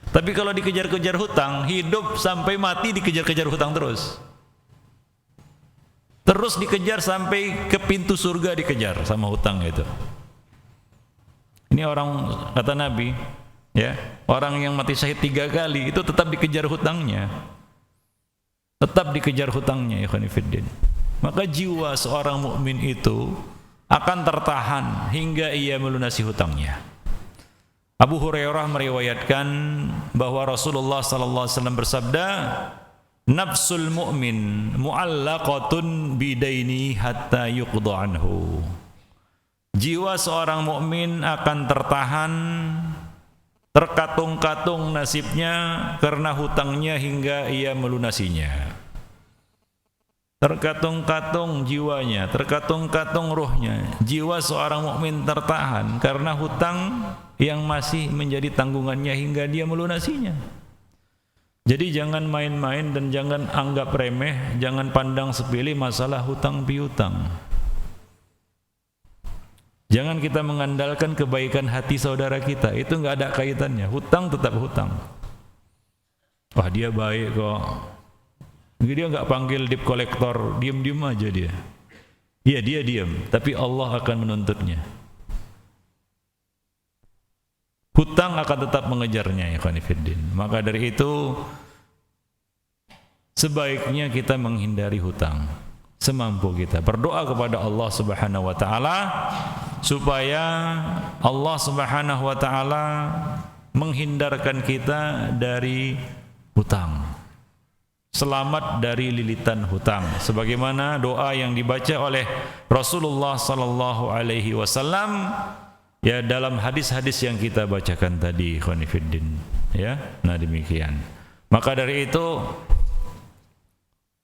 Tapi kalau dikejar-kejar hutang, hidup sampai mati dikejar-kejar hutang terus. Terus dikejar sampai ke pintu surga dikejar sama hutang itu. Ini orang, kata Nabi, ya, orang yang mati syahid 3 kali itu tetap dikejar hutangnya. Tetap dikejar hutangnya, ya khonifuddin. Maka jiwa seorang mukmin itu akan tertahan hingga ia melunasi hutangnya. Abu Hurairah meriwayatkan bahwa Rasulullah sallallahu alaihi wasallam bersabda, "Nafsul mu'min mu'allaqatun bidaini hatta yuqda anhu." Jiwa seorang mukmin akan tertahan, terkatung-katung nasibnya karena hutangnya hingga ia melunasinya. Terkatung-katung jiwanya, terkatung-katung ruhnya. Jiwa seorang mukmin tertahan karena hutang yang masih menjadi tanggungannya hingga dia melunasinya. Jadi jangan main-main dan jangan anggap remeh, jangan pandang sepele masalah hutang piutang. Jangan kita mengandalkan kebaikan hati saudara kita, itu enggak ada kaitannya. Hutang tetap hutang. Wah, dia baik kok. Dia enggak panggil debt collector, diam-diam aja dia. Iya, dia diam, tapi Allah akan menuntutnya. Hutang akan tetap mengejarnya, ya khonifuddin. Maka dari itu sebaiknya kita menghindari hutang semampu kita. Berdoa kepada Allah Subhanahu wa taala supaya Allah Subhanahu wa taala menghindarkan kita dari hutang. Selamat dari lilitan hutang. Sebagaimana doa yang dibaca oleh Rasulullah sallallahu alaihi wasallam, ya, dalam hadis-hadis yang kita bacakan tadi, khonifuddin, ya. Nah, demikian. Maka dari itu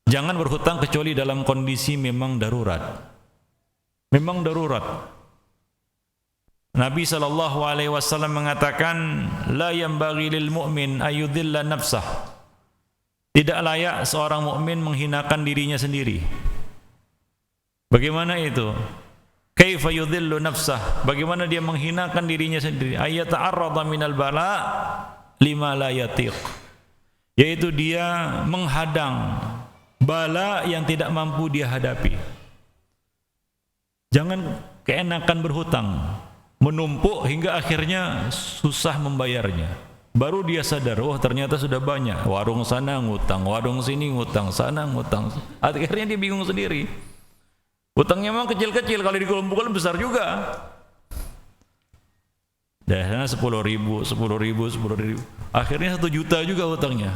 jangan berhutang kecuali dalam kondisi memang darurat. Memang darurat. Nabi sallallahu alaihi wasallam mengatakan, "La yanbaghi lil mu'min ayyudhilla nafsah." Tidak layak seorang mukmin menghinakan dirinya sendiri. Bagaimana itu? Kaifa yudhillu nafsah? Bagaimana dia menghinakan dirinya sendiri? Ayata'arrada minal bala lima la yatiq. Yaitu dia menghadang bala yang tidak mampu dia hadapi. Jangan keenakan berhutang, menumpuk hingga akhirnya susah membayarnya. Baru dia sadar, wah ternyata sudah banyak. Warung sana ngutang, warung sini ngutang, sana ngutang. Akhirnya dia bingung sendiri. Hutangnya memang kecil-kecil, kalau dikumpulkan besar juga. Dahana 10.000, 10.000, 10.000. Akhirnya 1 juta juga hutangnya.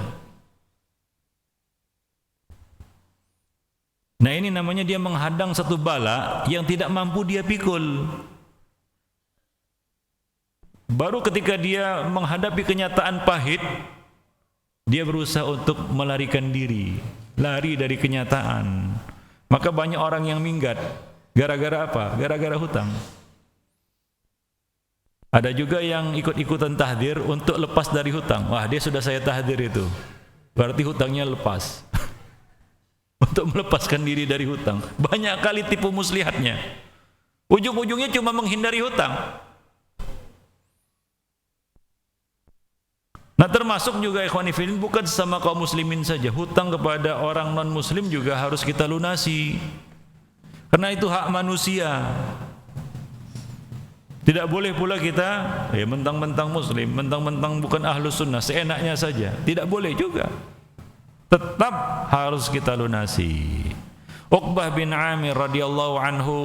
Nah, ini namanya dia menghadang satu bala yang tidak mampu dia pikul. Baru ketika dia menghadapi kenyataan pahit, dia berusaha untuk melarikan diri, lari dari kenyataan. Maka banyak orang yang minggat. Gara-gara apa? Gara-gara hutang. Ada juga yang ikut-ikutan tahdir untuk lepas dari hutang. Wah, dia sudah saya tahdir itu, berarti hutangnya lepas. untuk melepaskan diri dari hutang. Banyak kali tipu muslihatnya. Ujung-ujungnya cuma menghindari hutang. Nah, termasuk juga ikhwan fillah, bukan sama kaum muslimin saja, hutang kepada orang non muslim juga harus kita lunasi. Karena itu hak manusia. Tidak boleh pula kita mentang-mentang muslim, mentang-mentang bukan ahlus sunnah, seenaknya saja. Tidak boleh juga. Tetap harus kita lunasi. Uqbah bin Amir radhiyallahu anhu,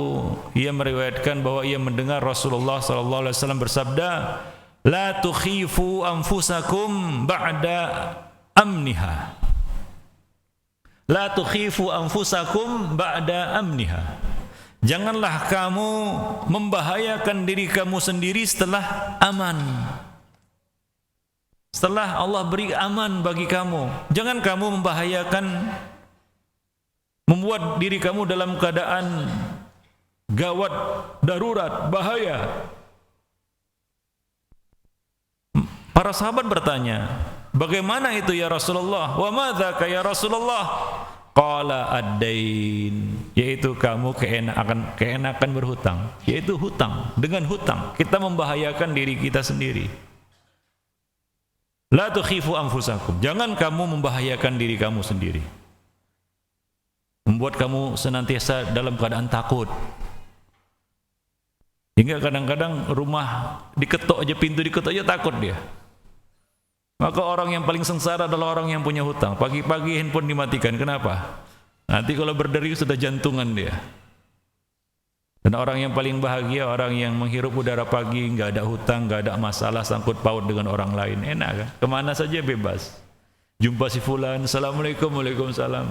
ia meriwayatkan bahwa ia mendengar Rasulullah sallallahu alaihi wasallam bersabda, "La tukhifu anfusakum ba'da amniha." La tukhifu anfusakum ba'da amniha. Janganlah kamu membahayakan diri kamu sendiri setelah aman. Setelah Allah beri aman bagi kamu, jangan kamu membahayakan, membuat diri kamu dalam keadaan gawat, darurat, bahaya. Para sahabat bertanya, bagaimana itu ya Rasulullah? Wa madzaka ya Rasulullah? Qala ad-dain, yaitu kamu keenakan berhutang, yaitu hutang. Dengan hutang kita membahayakan diri kita sendiri. La tukhifu anfusakum, jangan kamu membahayakan diri kamu sendiri, membuat kamu senantiasa dalam keadaan takut. Hingga kadang-kadang rumah diketok aja, pintu diketok aja takut dia. Maka orang yang paling sengsara adalah orang yang punya hutang. Pagi-pagi handphone dimatikan. Kenapa? Nanti kalau berderi sudah jantungan dia. Dan orang yang paling bahagia, orang yang menghirup udara pagi, nggak ada hutang, nggak ada masalah sangkut paut dengan orang lain. Enak kan? Kemana saja bebas. Jumpa si fulan, assalamualaikum, waalaikumsalam.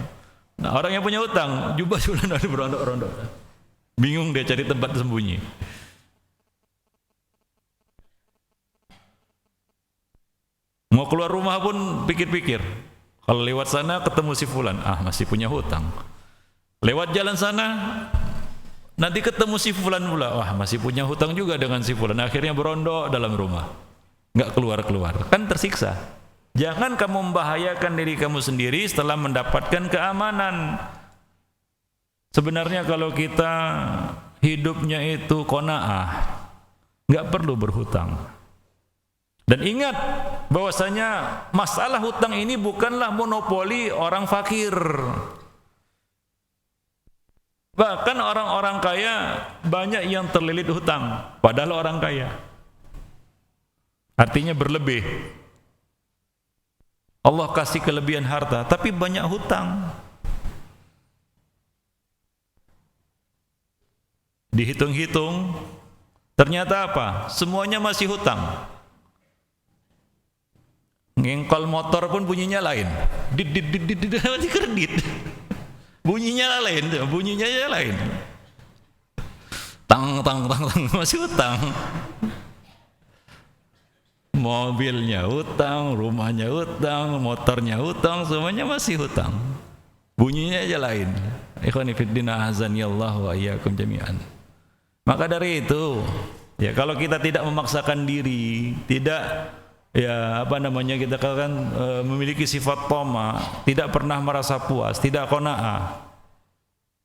Nah, orang yang punya hutang, jumpa si fulan ada berondok-rondok. Bingung dia cari tempat sembunyi. Mau keluar rumah pun pikir-pikir. Kalau lewat sana ketemu si fulan, masih punya hutang. Lewat jalan sana, nanti ketemu si fulan pula, masih punya hutang juga dengan si fulan. Akhirnya berondok dalam rumah, nggak keluar-keluar. Kan tersiksa. Jangan kamu membahayakan diri kamu sendiri setelah mendapatkan keamanan. Sebenarnya kalau kita hidupnya itu qanaah, nggak perlu berhutang. Dan ingat bahwasanya masalah hutang ini bukanlah monopoli orang fakir. Bahkan orang-orang kaya banyak yang terlilit hutang, padahal orang kaya. Artinya berlebih. Allah kasih kelebihan harta, tapi banyak hutang. Dihitung-hitung, ternyata apa? Semuanya masih hutang. Ngengkol motor pun bunyinya lain. Masih kredit. Bunyinya lain, bunyinya lain. Tang masih hutang. Mobilnya hutang, rumahnya hutang, motornya hutang, semuanya masih hutang. Bunyinya aja lain. Ikhwani fiddin azanillah wa iyyakum jami'an. Maka dari itu, ya kalau kita tidak memaksakan diri, tidak kita kan memiliki sifat tama, tidak pernah merasa puas, tidak qanaah.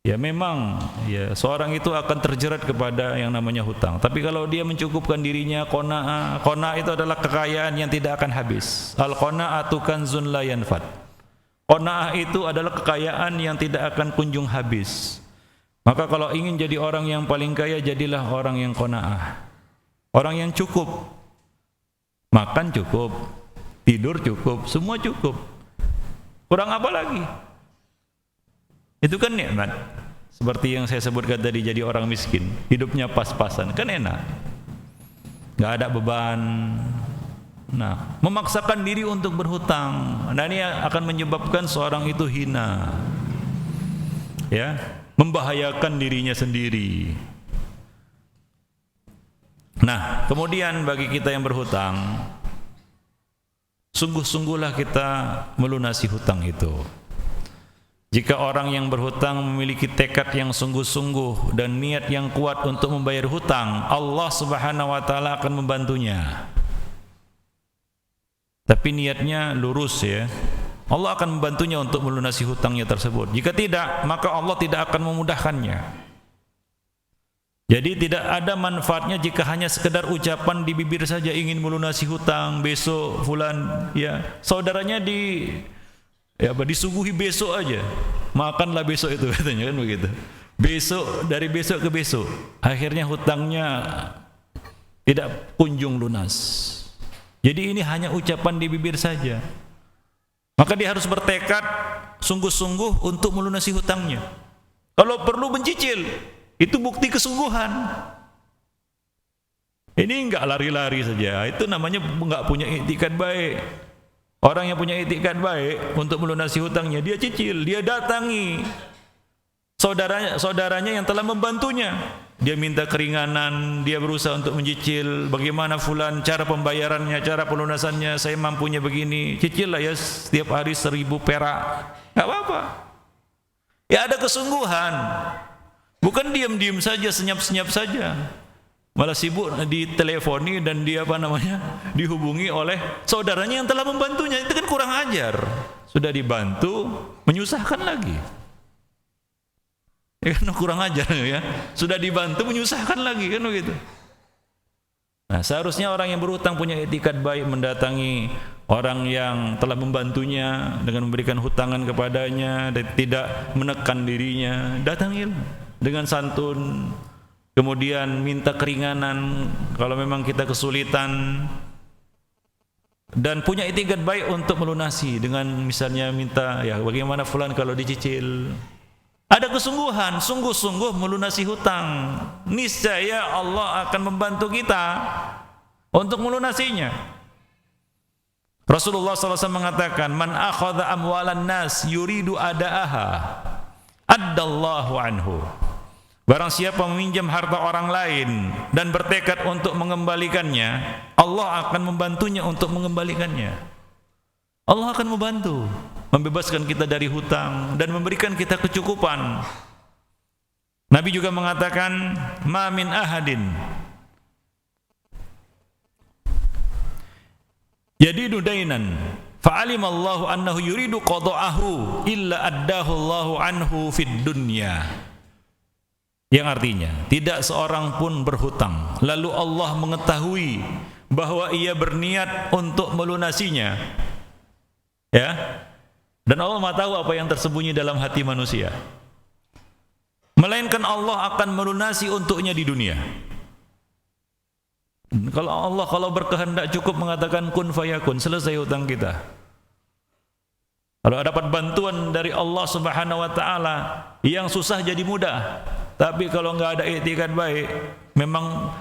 Ya memang ya seorang itu akan terjerat kepada yang namanya hutang. Tapi kalau dia mencukupkan dirinya qanaah, qanaah itu adalah kekayaan yang tidak akan habis. Al-qanaatu kanzun la yanfad. Qanaah itu adalah kekayaan yang tidak akan kunjung habis. Maka kalau ingin jadi orang yang paling kaya, jadilah orang yang qanaah. Orang yang cukup. Makan cukup, tidur cukup, semua cukup. Kurang apa lagi? Itu kan nikmat. Seperti yang saya sebutkan tadi, jadi orang miskin, hidupnya pas-pasan, kan enak. Nggak ada beban. Nah, memaksakan diri untuk berhutang, nah ini akan menyebabkan seorang itu hina. Ya, membahayakan dirinya sendiri. Nah, kemudian bagi kita yang berhutang, sungguh-sungguhlah kita melunasi hutang itu. Jika orang yang berhutang memiliki tekad yang sungguh-sungguh dan niat yang kuat untuk membayar hutang, Allah Subhanahu wa taala akan membantunya. Tapi niatnya lurus ya. Allah akan membantunya untuk melunasi hutangnya tersebut. Jika tidak, maka Allah tidak akan memudahkannya. Jadi tidak ada manfaatnya jika hanya sekedar ucapan di bibir saja ingin melunasi hutang, besok fulan ya saudaranya disuguhi besok aja. Makanlah besok itu katanya kan begitu. Besok, dari besok ke besok, akhirnya hutangnya tidak kunjung lunas. Jadi ini hanya ucapan di bibir saja. Maka dia harus bertekad sungguh-sungguh untuk melunasi hutangnya. Kalau perlu mencicil, itu bukti kesungguhan. Ini enggak lari-lari saja, itu namanya enggak punya iktikad baik. Orang yang punya iktikad baik untuk melunasi hutangnya, dia cicil, dia datangi saudaranya yang telah membantunya. Dia minta keringanan, dia berusaha untuk mencicil, bagaimana fulan cara pembayarannya, cara pelunasannya, saya mampunya begini, cicil lah ya setiap hari 1.000 perak, enggak apa-apa. Ya ada kesungguhan. Bukan diam-diam saja, senyap-senyap saja. Malah sibuk diteleponi dan dia dihubungi oleh saudaranya yang telah membantunya. Itu kan kurang ajar. Sudah dibantu, menyusahkan lagi. Ya kan kurang ajar ya. Sudah dibantu, menyusahkan lagi kan begitu. Nah, seharusnya orang yang berhutang punya iktikad baik, mendatangi orang yang telah membantunya dengan memberikan hutangan kepadanya dan tidak menekan dirinya. Datangilah dengan santun, kemudian minta keringanan kalau memang kita kesulitan, dan punya iktikad baik untuk melunasi dengan misalnya minta ya bagaimana fulan kalau dicicil. Ada kesungguhan, sungguh-sungguh melunasi hutang, niscaya Allah akan membantu kita untuk melunasinya. Rasulullah SAW mengatakan, man akhadha amwalan nas yuridu ada'aha addallahu anhu. Barang siapa meminjam harta orang lain dan bertekad untuk mengembalikannya, Allah akan membantunya untuk mengembalikannya. Allah akan membantu membebaskan kita dari hutang dan memberikan kita kecukupan. Nabi juga mengatakan, ma min ahadin yadidu dainan fa'alima Allahu annahu yuridu qada'ahu illa addahu Allahu anhu fid dunya. Yang artinya, tidak seorang pun berhutang lalu Allah mengetahui bahwa ia berniat untuk melunasinya, ya, dan Allah Maha tahu apa yang tersembunyi dalam hati manusia, melainkan Allah akan melunasi untuknya di dunia. Kalau berkehendak cukup mengatakan kun fayakun, selesai hutang kita. Kalau dapat bantuan dari Allah Subhanahu wa taala, yang susah jadi mudah. Tapi kalau enggak ada iktikad baik, memang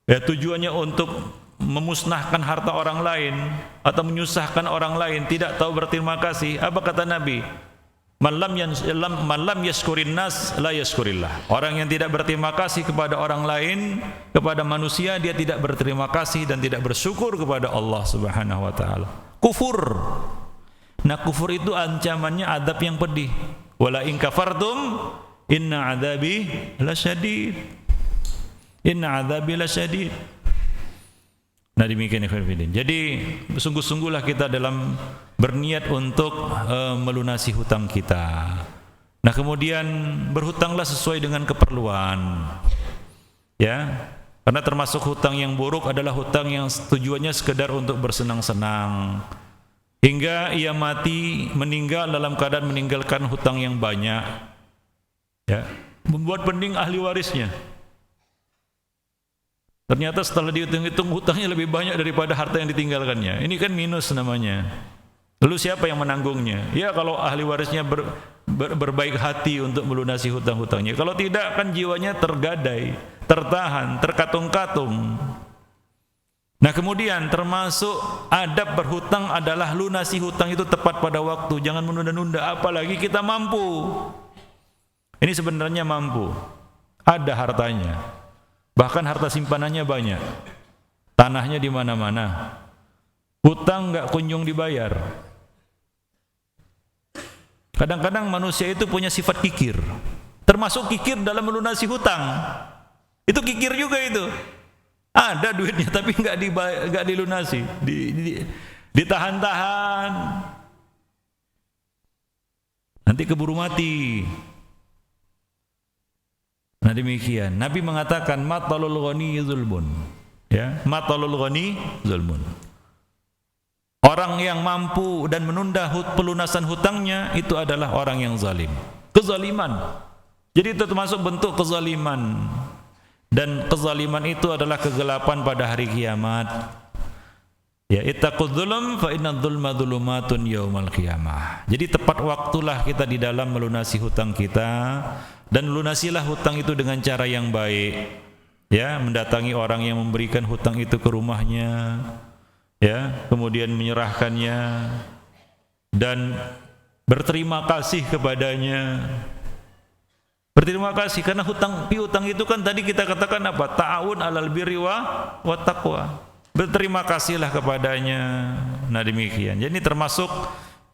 ya tujuannya untuk memusnahkan harta orang lain atau menyusahkan orang lain, tidak tahu berterima kasih. Apa kata Nabi? Man lam yashkurin nas la yashkurillah. Orang yang tidak berterima kasih kepada orang lain, kepada manusia, dia tidak berterima kasih dan tidak bersyukur kepada Allah Subhanahu wa taala. Kufur. Nah, kufur itu ancamannya adab yang pedih. Wala in kafartum inna adzabi lasyadid. Inna adzabi lasyadid. Nah, demikian ikhwan fillah. Jadi sungguh-sungguhlah kita dalam berniat untuk melunasi hutang kita. Nah, kemudian berhutanglah sesuai dengan keperluan. Ya. Karena termasuk hutang yang buruk adalah hutang yang tujuannya sekedar untuk bersenang-senang, hingga ia mati meninggal dalam keadaan meninggalkan hutang yang banyak. Ya, membuat pening ahli warisnya. Ternyata setelah dihitung-hitung hutangnya lebih banyak daripada harta yang ditinggalkannya. Ini kan minus namanya. Lalu siapa yang menanggungnya? Ya, kalau ahli warisnya berbaik hati untuk melunasi hutang-hutangnya. Kalau tidak, kan jiwanya tergadai, tertahan, terkatung-katung. Nah, kemudian termasuk adab berhutang adalah lunasi hutang itu tepat pada waktu. Jangan menunda-nunda, apalagi kita mampu. Ini sebenarnya mampu. Ada hartanya. Bahkan harta simpanannya banyak, tanahnya di mana-mana, hutang nggak kunjung dibayar. Kadang-kadang manusia itu punya sifat kikir, termasuk kikir dalam melunasi hutang. Itu kikir juga itu. Ada duitnya tapi nggak dilunasi, ditahan-tahan. nanti keburu mati. Nah demikian. Nabi mengatakan matalul ghani zulmun. Ya, matalul ghani zulmun. Orang yang mampu dan menunda pelunasan hutangnya itu adalah orang yang zalim. Kezaliman. Jadi itu termasuk bentuk kezaliman. Dan kezaliman itu adalah kegelapan pada hari kiamat. Ya, ittaqudz zulm fa innadz zulma dzulumatun yaumal qiyamah. Jadi tepat waktulah kita di dalam melunasi hutang kita, dan lunasilah hutang itu dengan cara yang baik. Ya, mendatangi orang yang memberikan hutang itu ke rumahnya, ya, kemudian menyerahkannya dan berterima kasih kepadanya. Berterima kasih karena piutang itu kan tadi kita katakan apa? Ta'awun 'alal birri wa taqwa. Berterima kasihlah kepadanya. Nah demikian. Jadi termasuk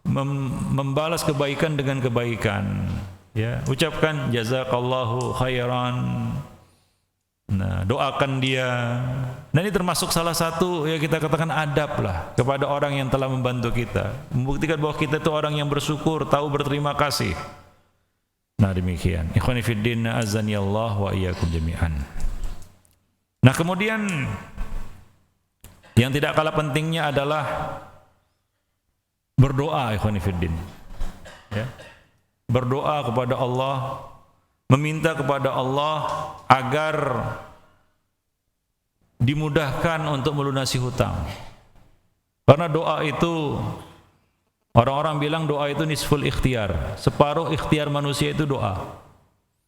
membalas kebaikan dengan kebaikan. Ya, ucapkan jazakallahu khairan. Nah, doakan dia. Nah ini termasuk salah satu ya kita katakan adab lah kepada orang yang telah membantu kita, membuktikan bahwa kita itu orang yang bersyukur, tahu berterima kasih. Nah demikian. Ikhwani fiddin, azani Allah wa iyyakum jami'an. Nah kemudian yang tidak kalah pentingnya adalah berdoa, ikhwani fiddin. Ya. Berdoa kepada Allah, meminta kepada Allah agar dimudahkan untuk melunasi hutang. Karena doa itu, orang-orang bilang doa itu nisful ikhtiar, separuh ikhtiar manusia itu doa.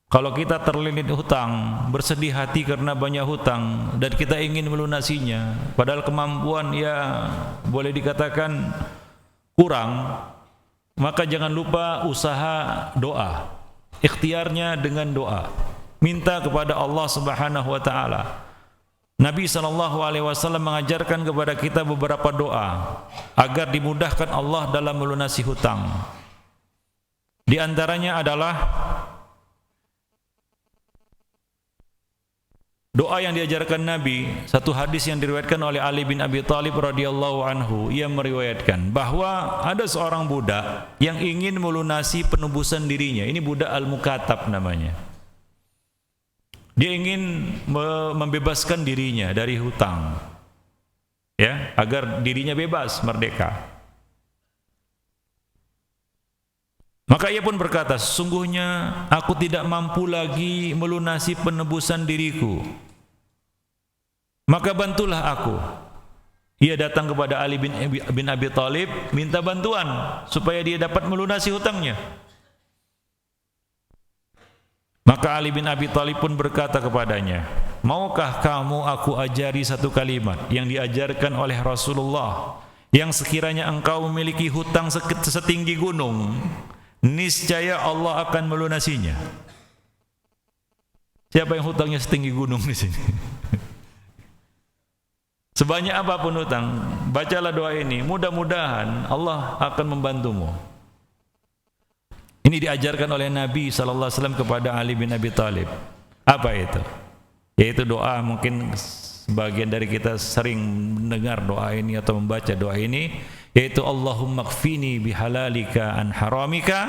Kalau kita terlilit hutang, bersedih hati karena banyak hutang dan kita ingin melunasinya, padahal kemampuan ya boleh dikatakan kurang, maka jangan lupa usaha doa. Ikhtiarnya dengan doa, minta kepada Allah Subhanahu wa taala. Nabi SAW mengajarkan kepada kita beberapa doa agar dimudahkan Allah dalam melunasi hutang. Di antaranya adalah doa yang diajarkan Nabi, satu hadis yang diriwayatkan oleh Ali bin Abi Thalib radhiyallahu anhu. Ia meriwayatkan bahwa ada seorang budak yang ingin melunasi penebusan dirinya. Ini budak al-mukatab namanya. Dia ingin membebaskan dirinya dari hutang, ya, agar dirinya bebas, merdeka. Maka ia pun berkata, sesungguhnya aku tidak mampu lagi melunasi penebusan diriku, maka bantulah aku. Ia datang kepada Ali bin Abi Thalib, minta bantuan supaya dia dapat melunasi hutangnya. Maka Ali bin Abi Thalib pun berkata kepadanya, maukah kamu aku ajari satu kalimat yang diajarkan oleh Rasulullah, yang sekiranya engkau memiliki hutang setinggi gunung, niscaya Allah akan melunasinya. Siapa yang hutangnya setinggi gunung di sini? Sebanyak apapun hutang, bacalah doa ini, mudah-mudahan Allah akan membantumu. Ini diajarkan oleh Nabi SAW kepada Ali bin Abi Thalib. Apa itu? Yaitu doa, mungkin sebagian dari kita sering mendengar doa ini atau membaca doa ini, yaitu Allahumma kfini bihalalika an haramika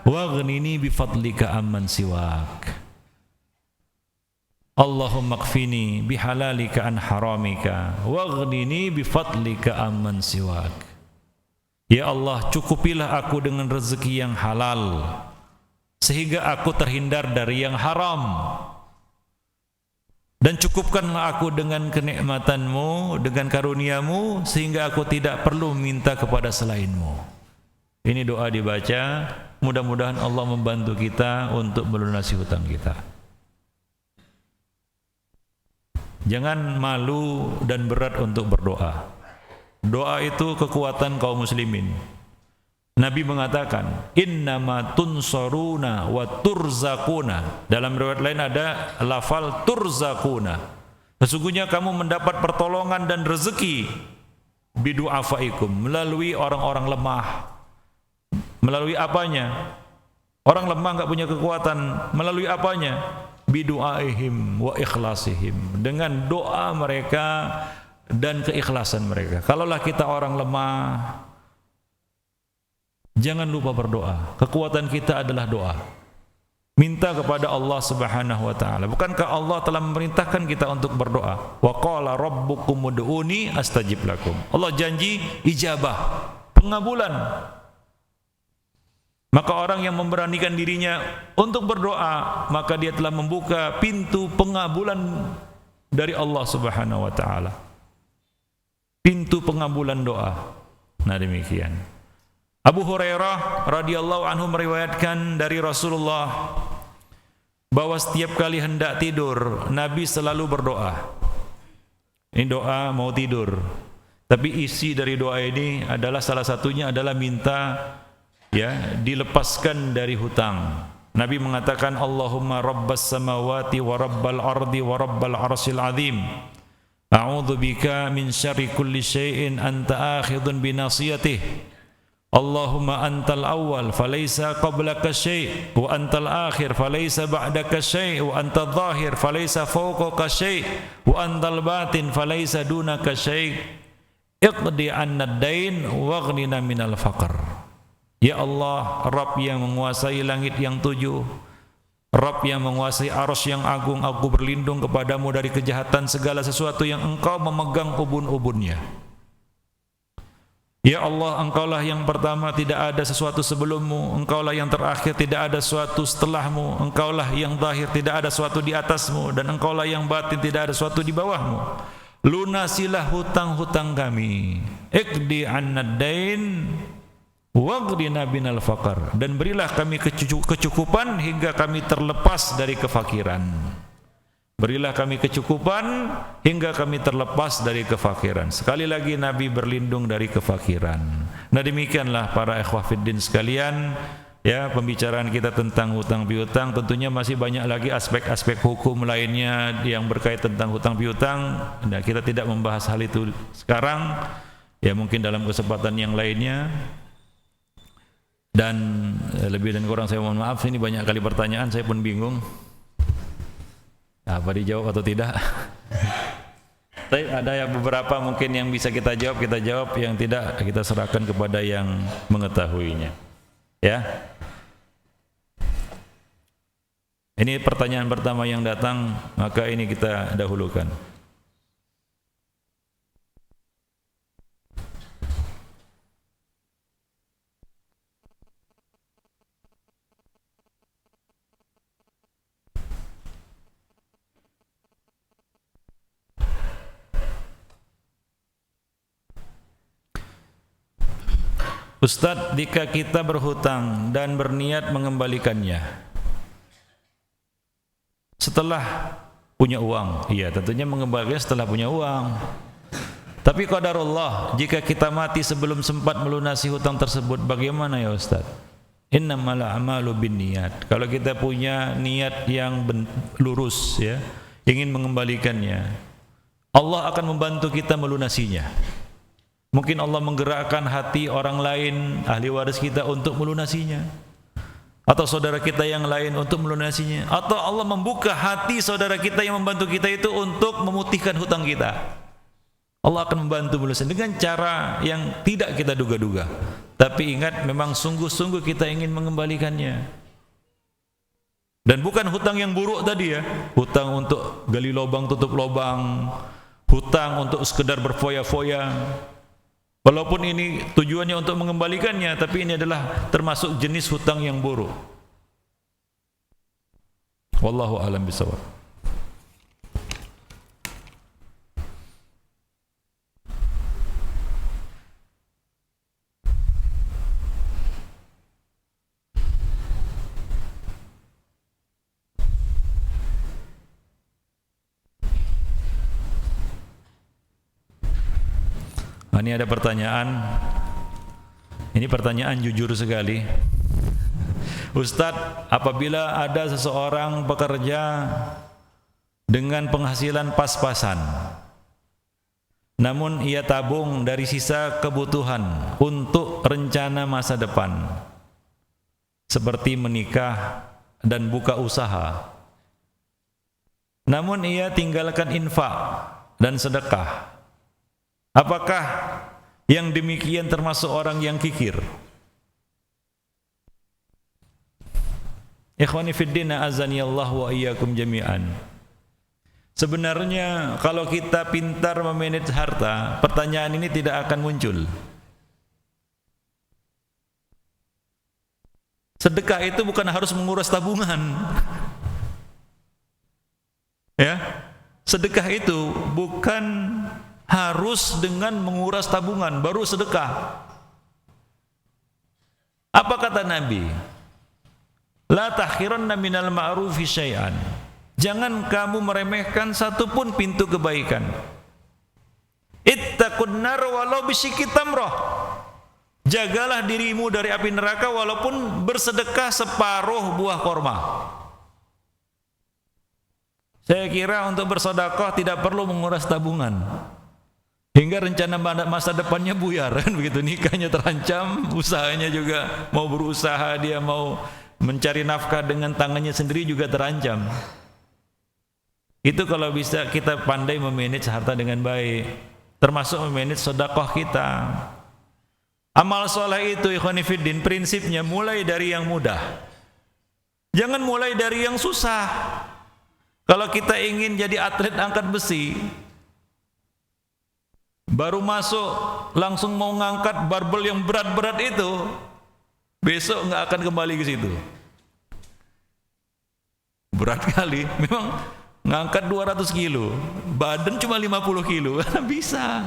waghnini bifadlika amman siwak. Allahumma kfini bihalalika an haramika waghnini bifadlika amman siwak. Ya Allah, cukupilah aku dengan rezeki yang halal sehingga aku terhindar dari yang haram, dan cukupkanlah aku dengan kenikmatanmu, dengan karuniamu, sehingga aku tidak perlu minta kepada selainmu. Ini doa dibaca, mudah-mudahan Allah membantu kita untuk melunasi hutang kita. Jangan malu dan berat untuk berdoa. Doa itu kekuatan kaum muslimin. Nabi mengatakan, innama tunsaruna wa turzakuna. Dalam riwayat lain ada lafal turzakuna. Sesungguhnya kamu mendapat pertolongan dan rezeki bidu'afaikum, melalui orang-orang lemah. Melalui apanya? Orang lemah enggak punya kekuatan. Melalui apanya? Bidu'aihim wa ikhlasihim. Dengan doa mereka dan keikhlasan mereka. Kalaulah kita orang lemah, Jangan lupa berdoa. Kekuatan kita adalah doa. Minta kepada Allah Subhanahu wa taala. Bukankah Allah telah memerintahkan kita untuk berdoa? Wa qala rabbukum ud'uni astajib lakum. Allah janji ijabah, pengabulan. Maka orang yang memberanikan dirinya untuk berdoa, maka dia telah membuka pintu pengabulan dari Allah Subhanahu wa taala. Pintu pengabulan doa. Nah, demikian. Abu Hurairah radhiyallahu anhu meriwayatkan dari Rasulullah bahwa setiap kali hendak tidur Nabi selalu berdoa. Ini doa mau tidur. Tapi isi dari doa ini adalah salah satunya adalah minta dilepaskan dari hutang. Nabi mengatakan Allahumma rabbas samawati wa rabbal ardi wa rabbal arsyil azim. A'udzu bika min syarri kulli syai'in anta akhidhun bi nasiyatihi. Allahumma antal awwal falaysa qablaka syai' wa antal akhir falaysa ba'daka syai' wa antal zahir falaysa fawqaka syai' wa antal batin falaysa dunaka syai' iqdi 'anna ad-dain waghnina minal faqr. Ya Allah, Rabb yang menguasai langit yang tujuh, Rabb yang menguasai arsy yang agung, aku berlindung kepadamu dari kejahatan segala sesuatu yang engkau memegang ubun-ubunnya. Ya Allah, engkaulah yang pertama, tidak ada sesuatu sebelummu. Engkaulah yang terakhir, tidak ada sesuatu setelahmu. Engkaulah yang zahir, tidak ada sesuatu di atasmu. Dan engkaulah yang batin, tidak ada sesuatu di bawahmu. Lunasilah hutang-hutang kami. Iqdi 'annad dain waghdina binal faqr. Dan berilah kami kecukupan hingga kami terlepas dari kefakiran. Berilah kami kecukupan hingga kami terlepas dari kefakiran. Sekali lagi Nabi berlindung dari kefakiran. Nah, demikianlah para ikhwah fiddin sekalian, pembicaraan kita tentang hutang piutang. Tentunya masih banyak lagi aspek-aspek hukum lainnya yang berkaitan tentang hutang piutang. Nah, kita tidak membahas hal itu sekarang. Mungkin dalam kesempatan yang lainnya. Dan lebih dan kurang saya mohon maaf, ini banyak kali pertanyaan, saya pun bingung apa dijawab atau tidak. Tapi ada beberapa mungkin yang bisa kita jawab, yang tidak kita serahkan kepada yang mengetahuinya. Ini pertanyaan pertama yang datang, maka ini kita dahulukan. Ustadz, jika kita berhutang dan berniat mengembalikannya setelah punya uang, tentunya mengembalikannya setelah punya uang. Tapi qadarullah, jika kita mati sebelum sempat melunasi hutang tersebut, bagaimana ya Ustadz? Innamal a'malu binniyat. Kalau kita punya niat yang lurus, ingin mengembalikannya, Allah akan membantu kita melunasinya. Mungkin Allah menggerakkan hati orang lain, ahli waris kita untuk melunasinya, atau saudara kita yang lain untuk melunasinya, atau Allah membuka hati saudara kita yang membantu kita itu untuk memutihkan hutang kita. Allah akan membantu melunasinya dengan cara yang tidak kita duga-duga. Tapi ingat, memang sungguh-sungguh kita ingin mengembalikannya. Dan bukan hutang yang buruk tadi, hutang untuk gali lubang tutup lubang, hutang untuk sekedar berfoya-foya. Walaupun ini tujuannya untuk mengembalikannya, tapi ini adalah termasuk jenis hutang yang buruk. Wallahu a'lam bishawab. Ini ada pertanyaan. Ini pertanyaan jujur sekali. Ustadz, apabila ada seseorang bekerja dengan penghasilan pas-pasan, namun ia tabung dari sisa kebutuhan untuk rencana masa depan, seperti menikah dan buka usaha, namun ia tinggalkan infak dan sedekah, apakah yang demikian termasuk orang yang kikir? Ikhwani fiddin azanillah wa iyyakum jami'an. Sebenarnya kalau kita pintar memanage harta, pertanyaan ini tidak akan muncul. Sedekah itu bukan harus menguras tabungan. Ya. Sedekah itu bukan harus dengan menguras tabungan baru sedekah. Apa kata Nabi? La tahqiranna minal ma'rufi syai'an. Jangan kamu meremehkan satupun pintu kebaikan. Ittaqun nar walau bisyikki tamrah. Jagalah dirimu dari api neraka walaupun bersedekah separuh buah korma. Saya kira untuk bersedekah tidak perlu menguras tabungan. Hingga rencana masa depannya buyar kan begitu, nikahnya terancam, usahanya juga mau berusaha, dia mau mencari nafkah dengan tangannya sendiri juga terancam. Itu kalau bisa kita pandai memanage harta dengan baik, termasuk memanage sedekah kita. Amal soleh itu ikhwani fiddin prinsipnya mulai dari yang mudah. Jangan mulai dari yang susah. Kalau kita ingin jadi atlet angkat besi, baru masuk langsung mau ngangkat barbel yang berat-berat itu, besok nggak akan kembali ke situ. Berat kali, memang ngangkat 200 kilo, badan cuma 50 kilo, bisa.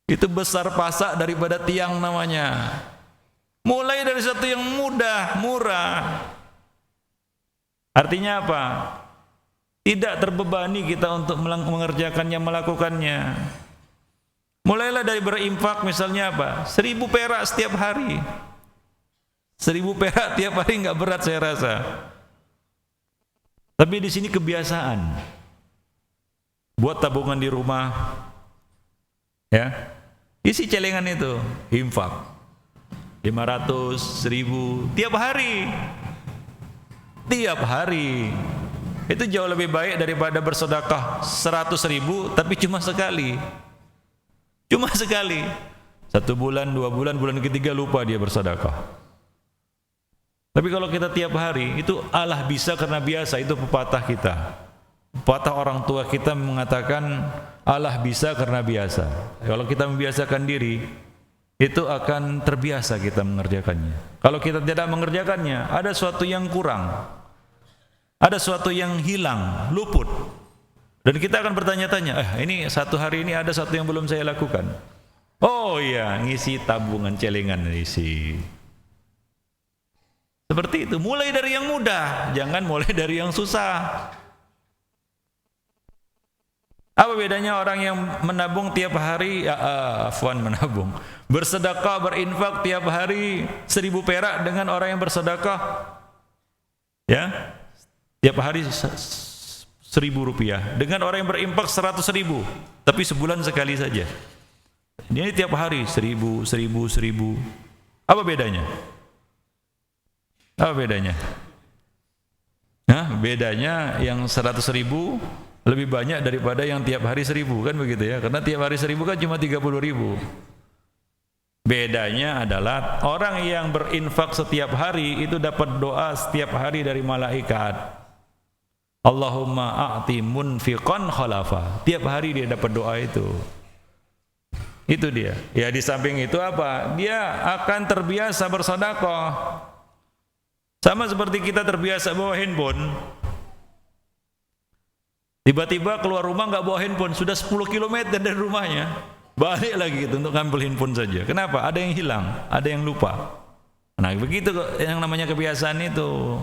Itu besar pasak daripada tiang namanya. Mulai dari satu yang mudah, murah. Artinya apa? Tidak terbebani kita untuk mengerjakannya, melakukannya. Mulailah dari berinfak, misalnya apa? 1000 perak setiap hari. 1000 perak tiap hari nggak berat saya rasa. Tapi di sini kebiasaan. Buat tabungan di rumah, ya, isi celengan itu, infak 500, 1000 tiap hari. Tiap hari. Itu jauh lebih baik daripada bersedekah 100.000 tapi cuma sekali. Cuma sekali. 1 bulan, 2 bulan, bulan ketiga lupa dia bersedekah. Tapi kalau kita tiap hari, itu Allah bisa karena biasa, itu pepatah kita. Pepatah orang tua kita mengatakan Allah bisa karena biasa. Kalau kita membiasakan diri, itu akan terbiasa kita mengerjakannya. Kalau kita tidak mengerjakannya, ada sesuatu yang kurang. Ada sesuatu yang hilang, luput. Dan kita akan bertanya-tanya, ini satu hari ini ada satu yang belum saya lakukan. Oh iya, ngisi tabungan celengan isi. Seperti itu, mulai dari yang mudah, jangan mulai dari yang susah. Apa bedanya orang yang menabung tiap hari, menabung, bersedekah, berinfak tiap hari 1000 perak dengan orang yang bersedekah, ya, tiap hari 1000 rupiah, dengan orang yang berinfak 100.000, tapi sebulan sekali saja. Ini tiap hari 1000, 1000, 1000. Apa bedanya? Apa bedanya? Nah, bedanya yang 100.000 lebih banyak daripada yang tiap hari 1000, kan begitu ya? Karena tiap hari 1000 kan cuma 30.000. Bedanya adalah orang yang berinfak setiap hari itu dapat doa setiap hari dari malaikat. Allahumma a'ti munfiqan khalafa. Tiap hari dia dapat doa itu. Itu dia. Ya, di samping itu apa? Dia akan terbiasa bersedekah. Sama seperti kita terbiasa bawa handphone. Tiba-tiba keluar rumah nggak bawa handphone, sudah 10 km dari rumahnya, balik lagi gitu untuk ngambil handphone saja. Kenapa? Ada yang hilang, ada yang lupa. Nah, begitu yang namanya kebiasaan itu.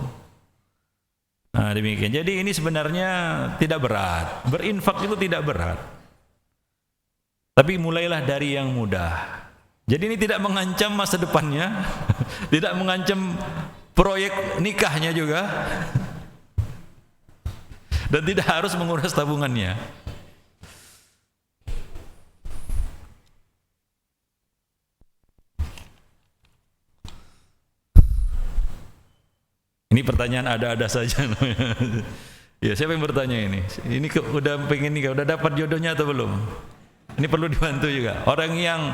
Nah, demikian. Jadi ini sebenarnya tidak berat. Berinfak itu tidak berat. Tapi mulailah dari yang mudah. Jadi ini tidak mengancam masa depannya, tidak mengancam proyek nikahnya juga, dan tidak harus menguras tabungannya. Ini pertanyaan ada-ada saja. Ya, siapa yang bertanya ini? Ini udah pengen nikah, udah dapat jodohnya atau belum? Ini perlu dibantu juga. Orang yang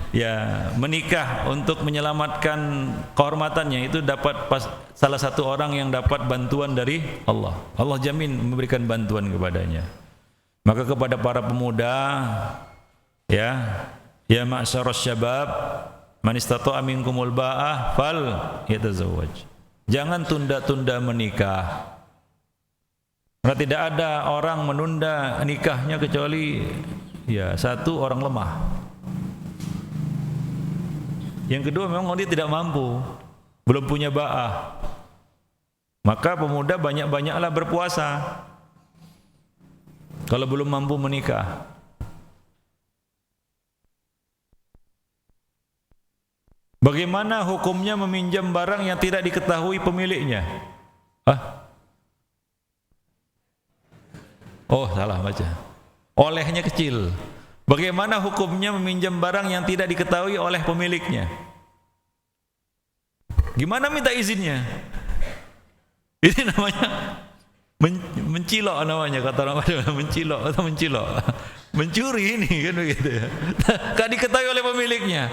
ya menikah untuk menyelamatkan kehormatannya itu dapat salah satu orang yang dapat bantuan dari Allah. Allah jamin memberikan bantuan kepadanya. Maka kepada para pemuda, ya ma'syaras syabab, man istata'a minkumul ba'ah fal yatazawwaj. Jangan tunda-tunda menikah. Karena tidak ada orang menunda nikahnya kecuali ya satu, orang lemah. Yang kedua, memang dia tidak mampu, belum punya ba'ah. Maka pemuda banyak-banyaklah berpuasa kalau belum mampu menikah. Bagaimana hukumnya meminjam barang yang tidak diketahui pemiliknya? Oh, salah baca. Olehnya kecil. Bagaimana hukumnya meminjam barang yang tidak diketahui oleh pemiliknya? Gimana minta izinnya? Ini namanya mencilok, namanya kata orang Padang, mencilok atau mencilok. Mencuri ini kan begitu ya. Enggak diketahui oleh pemiliknya.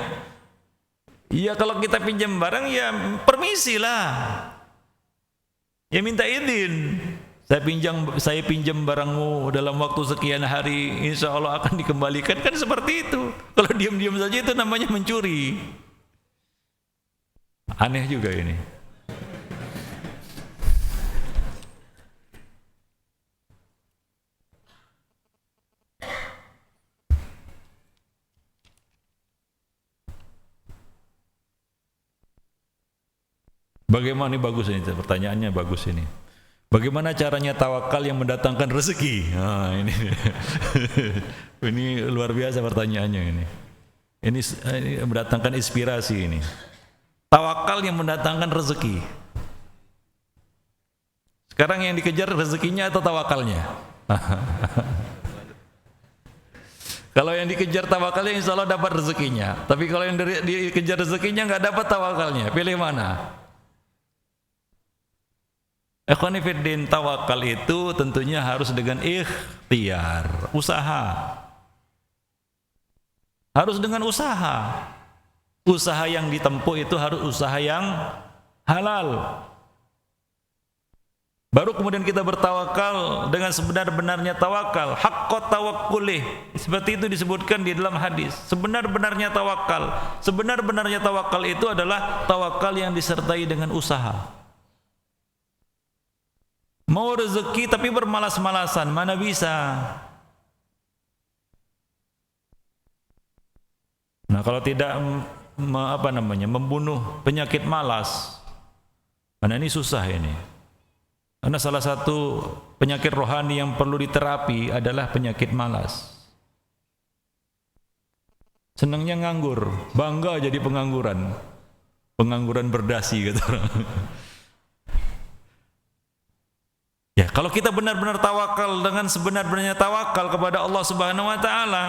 Ya kalau kita pinjam barang ya permisilah. Ya minta izin. Saya pinjam barangmu dalam waktu sekian hari, insya Allah akan dikembalikan, kan seperti itu. Kalau diam-diam saja itu namanya mencuri. Aneh juga ini. Bagaimana, ini bagus ini, pertanyaannya bagus ini. Bagaimana caranya tawakal yang mendatangkan rezeki? Nah, ini luar biasa pertanyaannya ini. Ini mendatangkan inspirasi ini. Tawakal yang mendatangkan rezeki. Sekarang yang dikejar rezekinya atau tawakalnya? Kalau yang dikejar tawakalnya, insya Allah dapat rezekinya. Tapi kalau yang dikejar rezekinya nggak dapat tawakalnya, pilih mana? Ikhwani fiddin, tawakal itu tentunya harus dengan ikhtiar, usaha. Harus dengan usaha. Usaha yang ditempuh itu harus usaha yang halal. Baru kemudian kita bertawakal dengan sebenar-benarnya tawakal, haqqat tawakkulih. Seperti itu disebutkan di dalam hadis. Sebenar-benarnya tawakal. Sebenar-benarnya tawakal itu adalah tawakal yang disertai dengan usaha. Mau rezeki tapi bermalas-malasan, mana bisa? Nah, kalau tidak membunuh penyakit malas, karena ini susah ini. Karena salah satu penyakit rohani yang perlu diterapi adalah penyakit malas. Senangnya nganggur, bangga jadi pengangguran. Pengangguran berdasi kata orang. Ya, kalau kita benar-benar tawakal dengan sebenar-benarnya tawakal kepada Allah Subhanahu wa taala,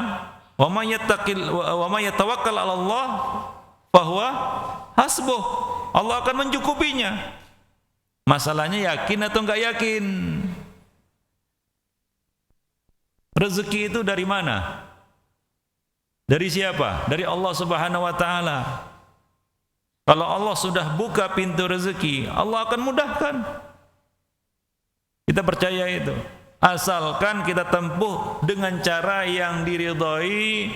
wa may yatawakkal 'ala Allah fahuwa hasbuh. Allah akan mencukupinya. Masalahnya yakin atau enggak yakin. Rezeki itu dari mana? Dari siapa? Dari Allah Subhanahu wa taala. Kalau Allah sudah buka pintu rezeki, Allah akan mudahkan. Kita percaya itu. Asalkan kita tempuh dengan cara yang diridhai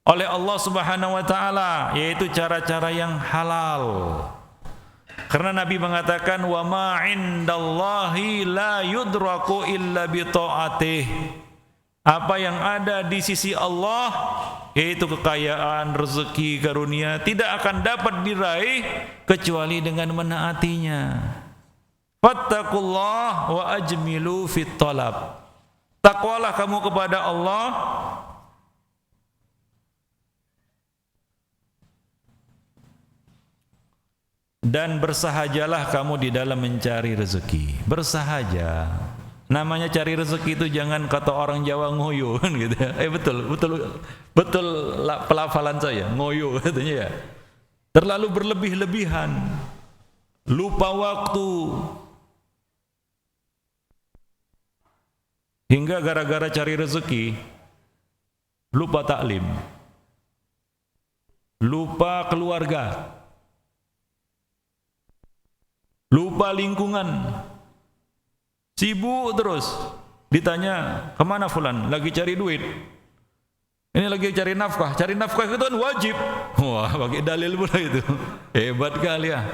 oleh Allah Subhanahu wa taala, yaitu cara-cara yang halal. Karena Nabi mengatakan, wa ma 'indallahi la yudraku illa bi ta'atih. Apa yang ada di sisi Allah, yaitu kekayaan, rezeki, karunia, tidak akan dapat diraih kecuali dengan menaatinya. Fattaqullah wa ajmilu fit talab. Takwalah kamu kepada Allah dan bersahajalah kamu di dalam mencari rezeki. Bersahaja. Namanya cari rezeki itu jangan kata orang Jawa ngoyo kan gitu ya. Betul pelafalan saya, ngoyo katanya ya. Terlalu berlebih-lebihan. Lupa waktu. Hingga gara-gara cari rezeki lupa taklim. lupa keluarga, lupa lingkungan, sibuk terus. Ditanya, kemana fulan? Lagi cari duit. Ini lagi cari nafkah. Cari nafkah itu kan wajib. Wah, pakai dalil pula itu. Hebat kali ya.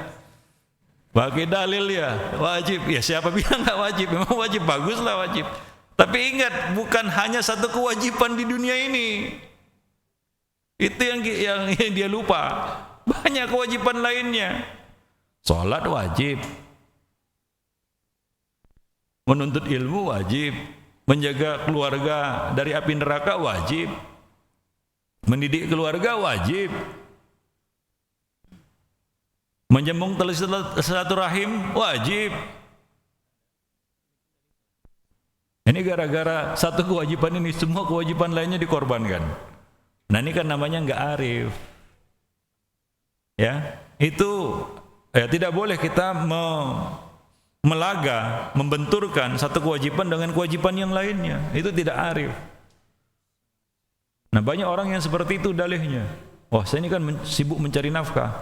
Pakai dalil ya, wajib. Ya siapa bilang nggak wajib? Memang wajib, baguslah wajib. Tapi ingat, bukan hanya satu kewajiban di dunia ini. Itu yang dia lupa. Banyak kewajiban lainnya. Sholat wajib, menuntut ilmu wajib, menjaga keluarga dari api neraka wajib, mendidik keluarga wajib, menyambung tali silaturahim wajib. Ini gara-gara satu kewajiban ini, semua kewajiban lainnya dikorbankan. Nah ini kan namanya nggak arif. Ya, itu tidak boleh kita melaga, membenturkan satu kewajiban dengan kewajiban yang lainnya. Itu tidak arif. Nah banyak orang yang seperti itu dalihnya. Wah, saya ini kan sibuk mencari nafkah.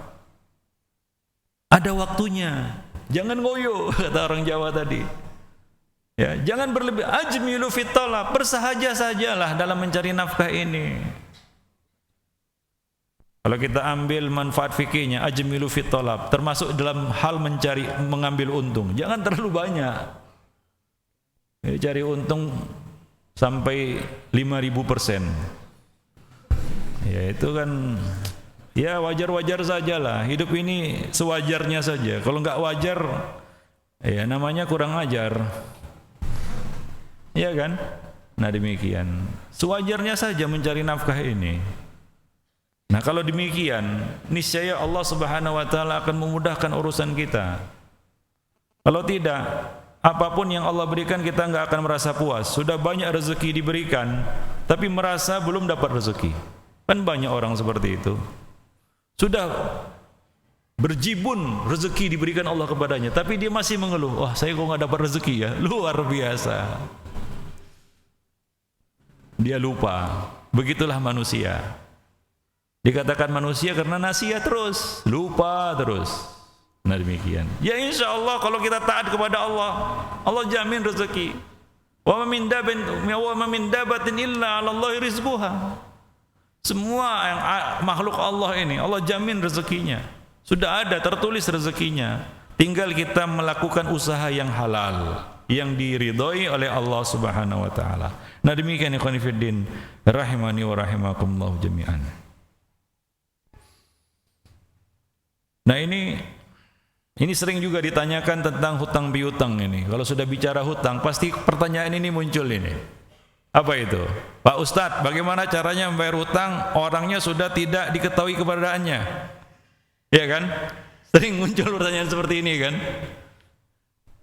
Ada waktunya. Jangan ngoyo, kata orang Jawa tadi. Ya, jangan berlebih. Ajmilu fit talab, bersahaja-sajalah dalam mencari nafkah ini. Kalau kita ambil manfaat fikihnya, ajmilu fit talab, termasuk dalam hal mengambil untung. Jangan terlalu banyak. Jadi cari untung sampai 5.000%. Ya itu kan, ya wajar-wajar sajalah. Hidup ini sewajarnya saja. Kalau nggak wajar, ya namanya kurang ajar. Ya kan? Nah demikian. Sewajarnya saja mencari nafkah ini. Nah kalau demikian, niscaya Allah Subhanahu wa taala akan memudahkan urusan kita. Kalau tidak, apapun yang Allah berikan kita enggak akan merasa puas. Sudah banyak rezeki diberikan, tapi merasa belum dapat rezeki. Kan banyak orang seperti itu. Sudah berjibun rezeki diberikan Allah kepadanya, tapi dia masih mengeluh, wah saya kok enggak dapat rezeki ya. Luar biasa. Dia lupa. Begitulah manusia. Dikatakan manusia karena nasia terus, lupa terus. Nah demikian. Ya insya Allah kalau kita taat kepada Allah, Allah jamin rezeki. Wa ma min dabatin illa 'ala Allahi rizquha. Semua yang makhluk Allah ini, Allah jamin rezekinya. Sudah ada tertulis rezekinya. Tinggal kita melakukan usaha yang halal, yang diridhoi oleh Allah Subhanahu wa taala. Nah demikian ikhwan fillah rahimani wa rahimakumullah jami'an. Nah ini sering juga ditanyakan tentang hutang piutang ini. Kalau sudah bicara hutang, pasti pertanyaan ini muncul ini. Apa itu? Pak Ustadz, bagaimana caranya membayar hutang orangnya sudah tidak diketahui keberadaannya? Ya kan? Sering muncul pertanyaan seperti ini kan?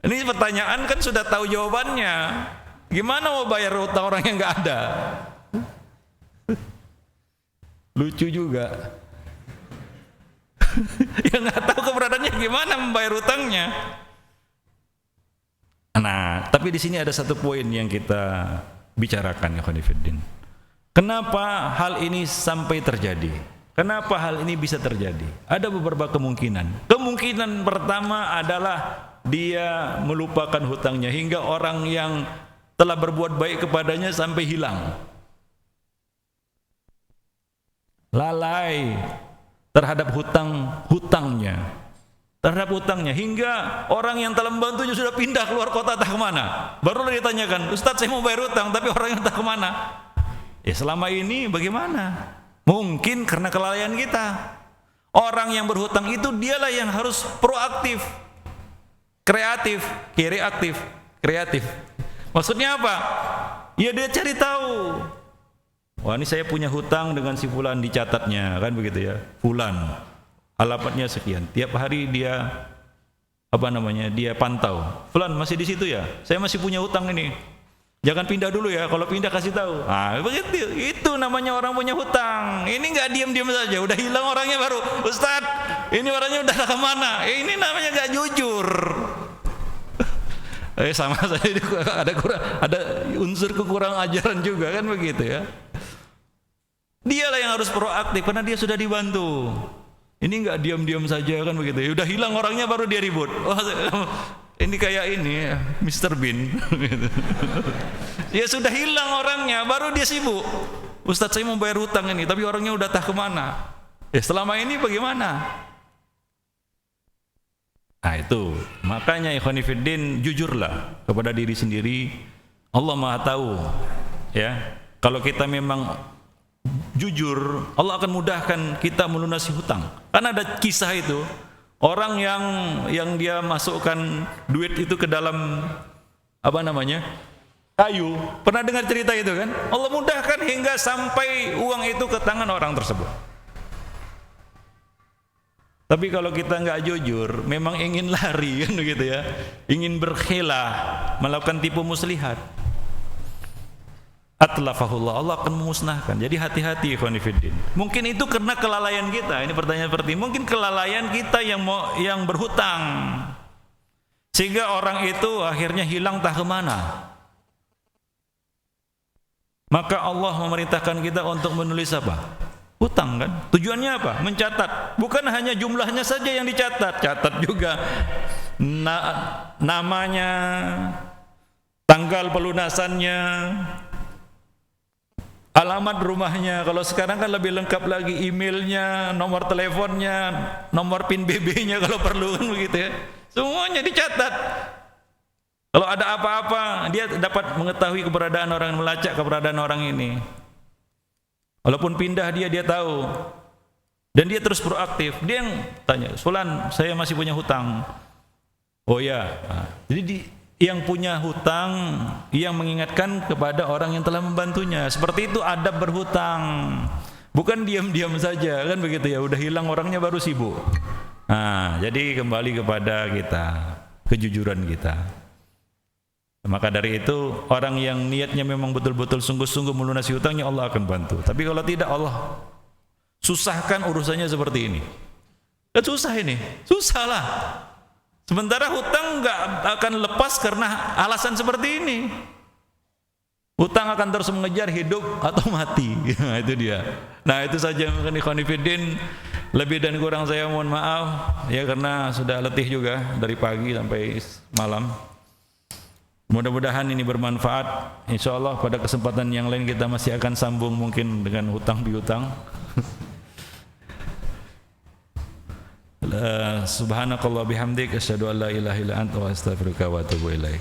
Ini pertanyaan kan sudah tahu jawabannya. Gimana mau bayar hutang orang yang nggak ada? Lucu juga. Yang nggak tahu keberadaannya gimana membayar hutangnya. Nah, tapi di sini ada satu poin yang kita bicarakan ya khonifuddin. Kenapa hal ini sampai terjadi? Kenapa hal ini bisa terjadi? Ada beberapa kemungkinan. Kemungkinan pertama adalah dia melupakan hutangnya hingga orang yang telah berbuat baik kepadanya sampai hilang. Lalai terhadap hutangnya, hingga orang yang telah membantunya sudah pindah keluar kota entah kemana. Barulah ditanyakan, Ustadz saya mau bayar hutang tapi orang yang entah kemana. Ya selama ini bagaimana? Mungkin karena kelalaian kita. Orang yang berhutang itu dialah yang harus proaktif, kreatif. Maksudnya apa? Ya dia cari tahu. Wah ini saya punya hutang dengan si fulan, dicatatnya kan begitu ya. Fulan, alamatnya sekian. Tiap hari dia dia pantau. Fulan masih di situ ya. Saya masih punya hutang ini. Jangan pindah dulu ya. Kalau pindah kasih tahu. Ah begitu. Itu namanya orang punya hutang. Ini nggak diam-diam saja. Udah hilang orangnya baru. Ustadz, ini orangnya udah kemana? Ini namanya nggak jujur. Sama saja ada unsur kekurangan ajaran juga kan begitu ya. Dialah yang harus proaktif karena dia sudah dibantu. Ini enggak diam-diam saja kan begitu. Ya udah hilang orangnya baru dia ribut. Oh, ini kayak ini Mr. Bean. Ya sudah hilang orangnya baru dia sibuk. Ustadz saya mau bayar hutang ini tapi orangnya udah entah kemana. Ya selama ini bagaimana? Nah itu makanya ikhwan fillah jujurlah kepada diri sendiri. Allah Maha tahu ya. Kalau kita memang jujur, Allah akan mudahkan kita melunasi hutang. Kan ada kisah itu, orang yang dia masukkan duit itu ke dalam apa namanya? Kayu. Pernah dengar cerita itu kan? Allah mudahkan hingga sampai uang itu ke tangan orang tersebut. Tapi kalau kita nggak jujur, memang ingin lari kan begitu ya, ingin berkhilah, melakukan tipu muslihat, atlafahullah, Allah akan memusnahkan. Jadi hati-hati ikhwan fillah. Mungkin itu karena kelalaian kita. Ini pertanyaan seperti mungkin kelalaian kita yang berhutang sehingga orang itu akhirnya hilang entah kemana. Maka Allah memerintahkan kita untuk menulis apa? Hutang kan? Tujuannya apa? Mencatat. Bukan hanya jumlahnya saja yang dicatat, catat juga namanya, tanggal pelunasannya, alamat rumahnya. Kalau sekarang kan lebih lengkap lagi, emailnya, nomor teleponnya, nomor PIN BB-nya kalau perlu kan begitu ya. Semuanya dicatat. Kalau ada apa-apa, dia dapat mengetahui keberadaan orang, melacak keberadaan orang ini. Walaupun pindah dia tahu. Dan dia terus proaktif. Dia yang tanya, "Fulan, saya masih punya hutang." Oh ya. Nah, jadi yang punya hutang yang mengingatkan kepada orang yang telah membantunya. Seperti itu adab berhutang. Bukan diam-diam saja kan begitu ya, udah hilang orangnya baru sibuk. Nah, jadi kembali kepada kita, kejujuran kita. Maka dari itu orang yang niatnya memang betul-betul sungguh-sungguh melunasi hutangnya, Allah akan bantu. Tapi kalau tidak, Allah susahkan urusannya seperti ini. Kan susah ini, susah lah. Sementara hutang nggak akan lepas karena alasan seperti ini. Hutang akan terus mengejar hidup atau mati. Nah, itu dia. Nah, itu saja mengenai ikhwan fillah. Lebih dan kurang saya mohon maaf ya, karena sudah letih juga dari pagi sampai malam. Mudah-mudahan ini bermanfaat. Insyaallah pada kesempatan yang lain kita masih akan sambung mungkin dengan hutang piutang. Subhanakallah bihamdik asyhadu an la ilaha illa anta wa astaghfiruka wa atubu ilaik.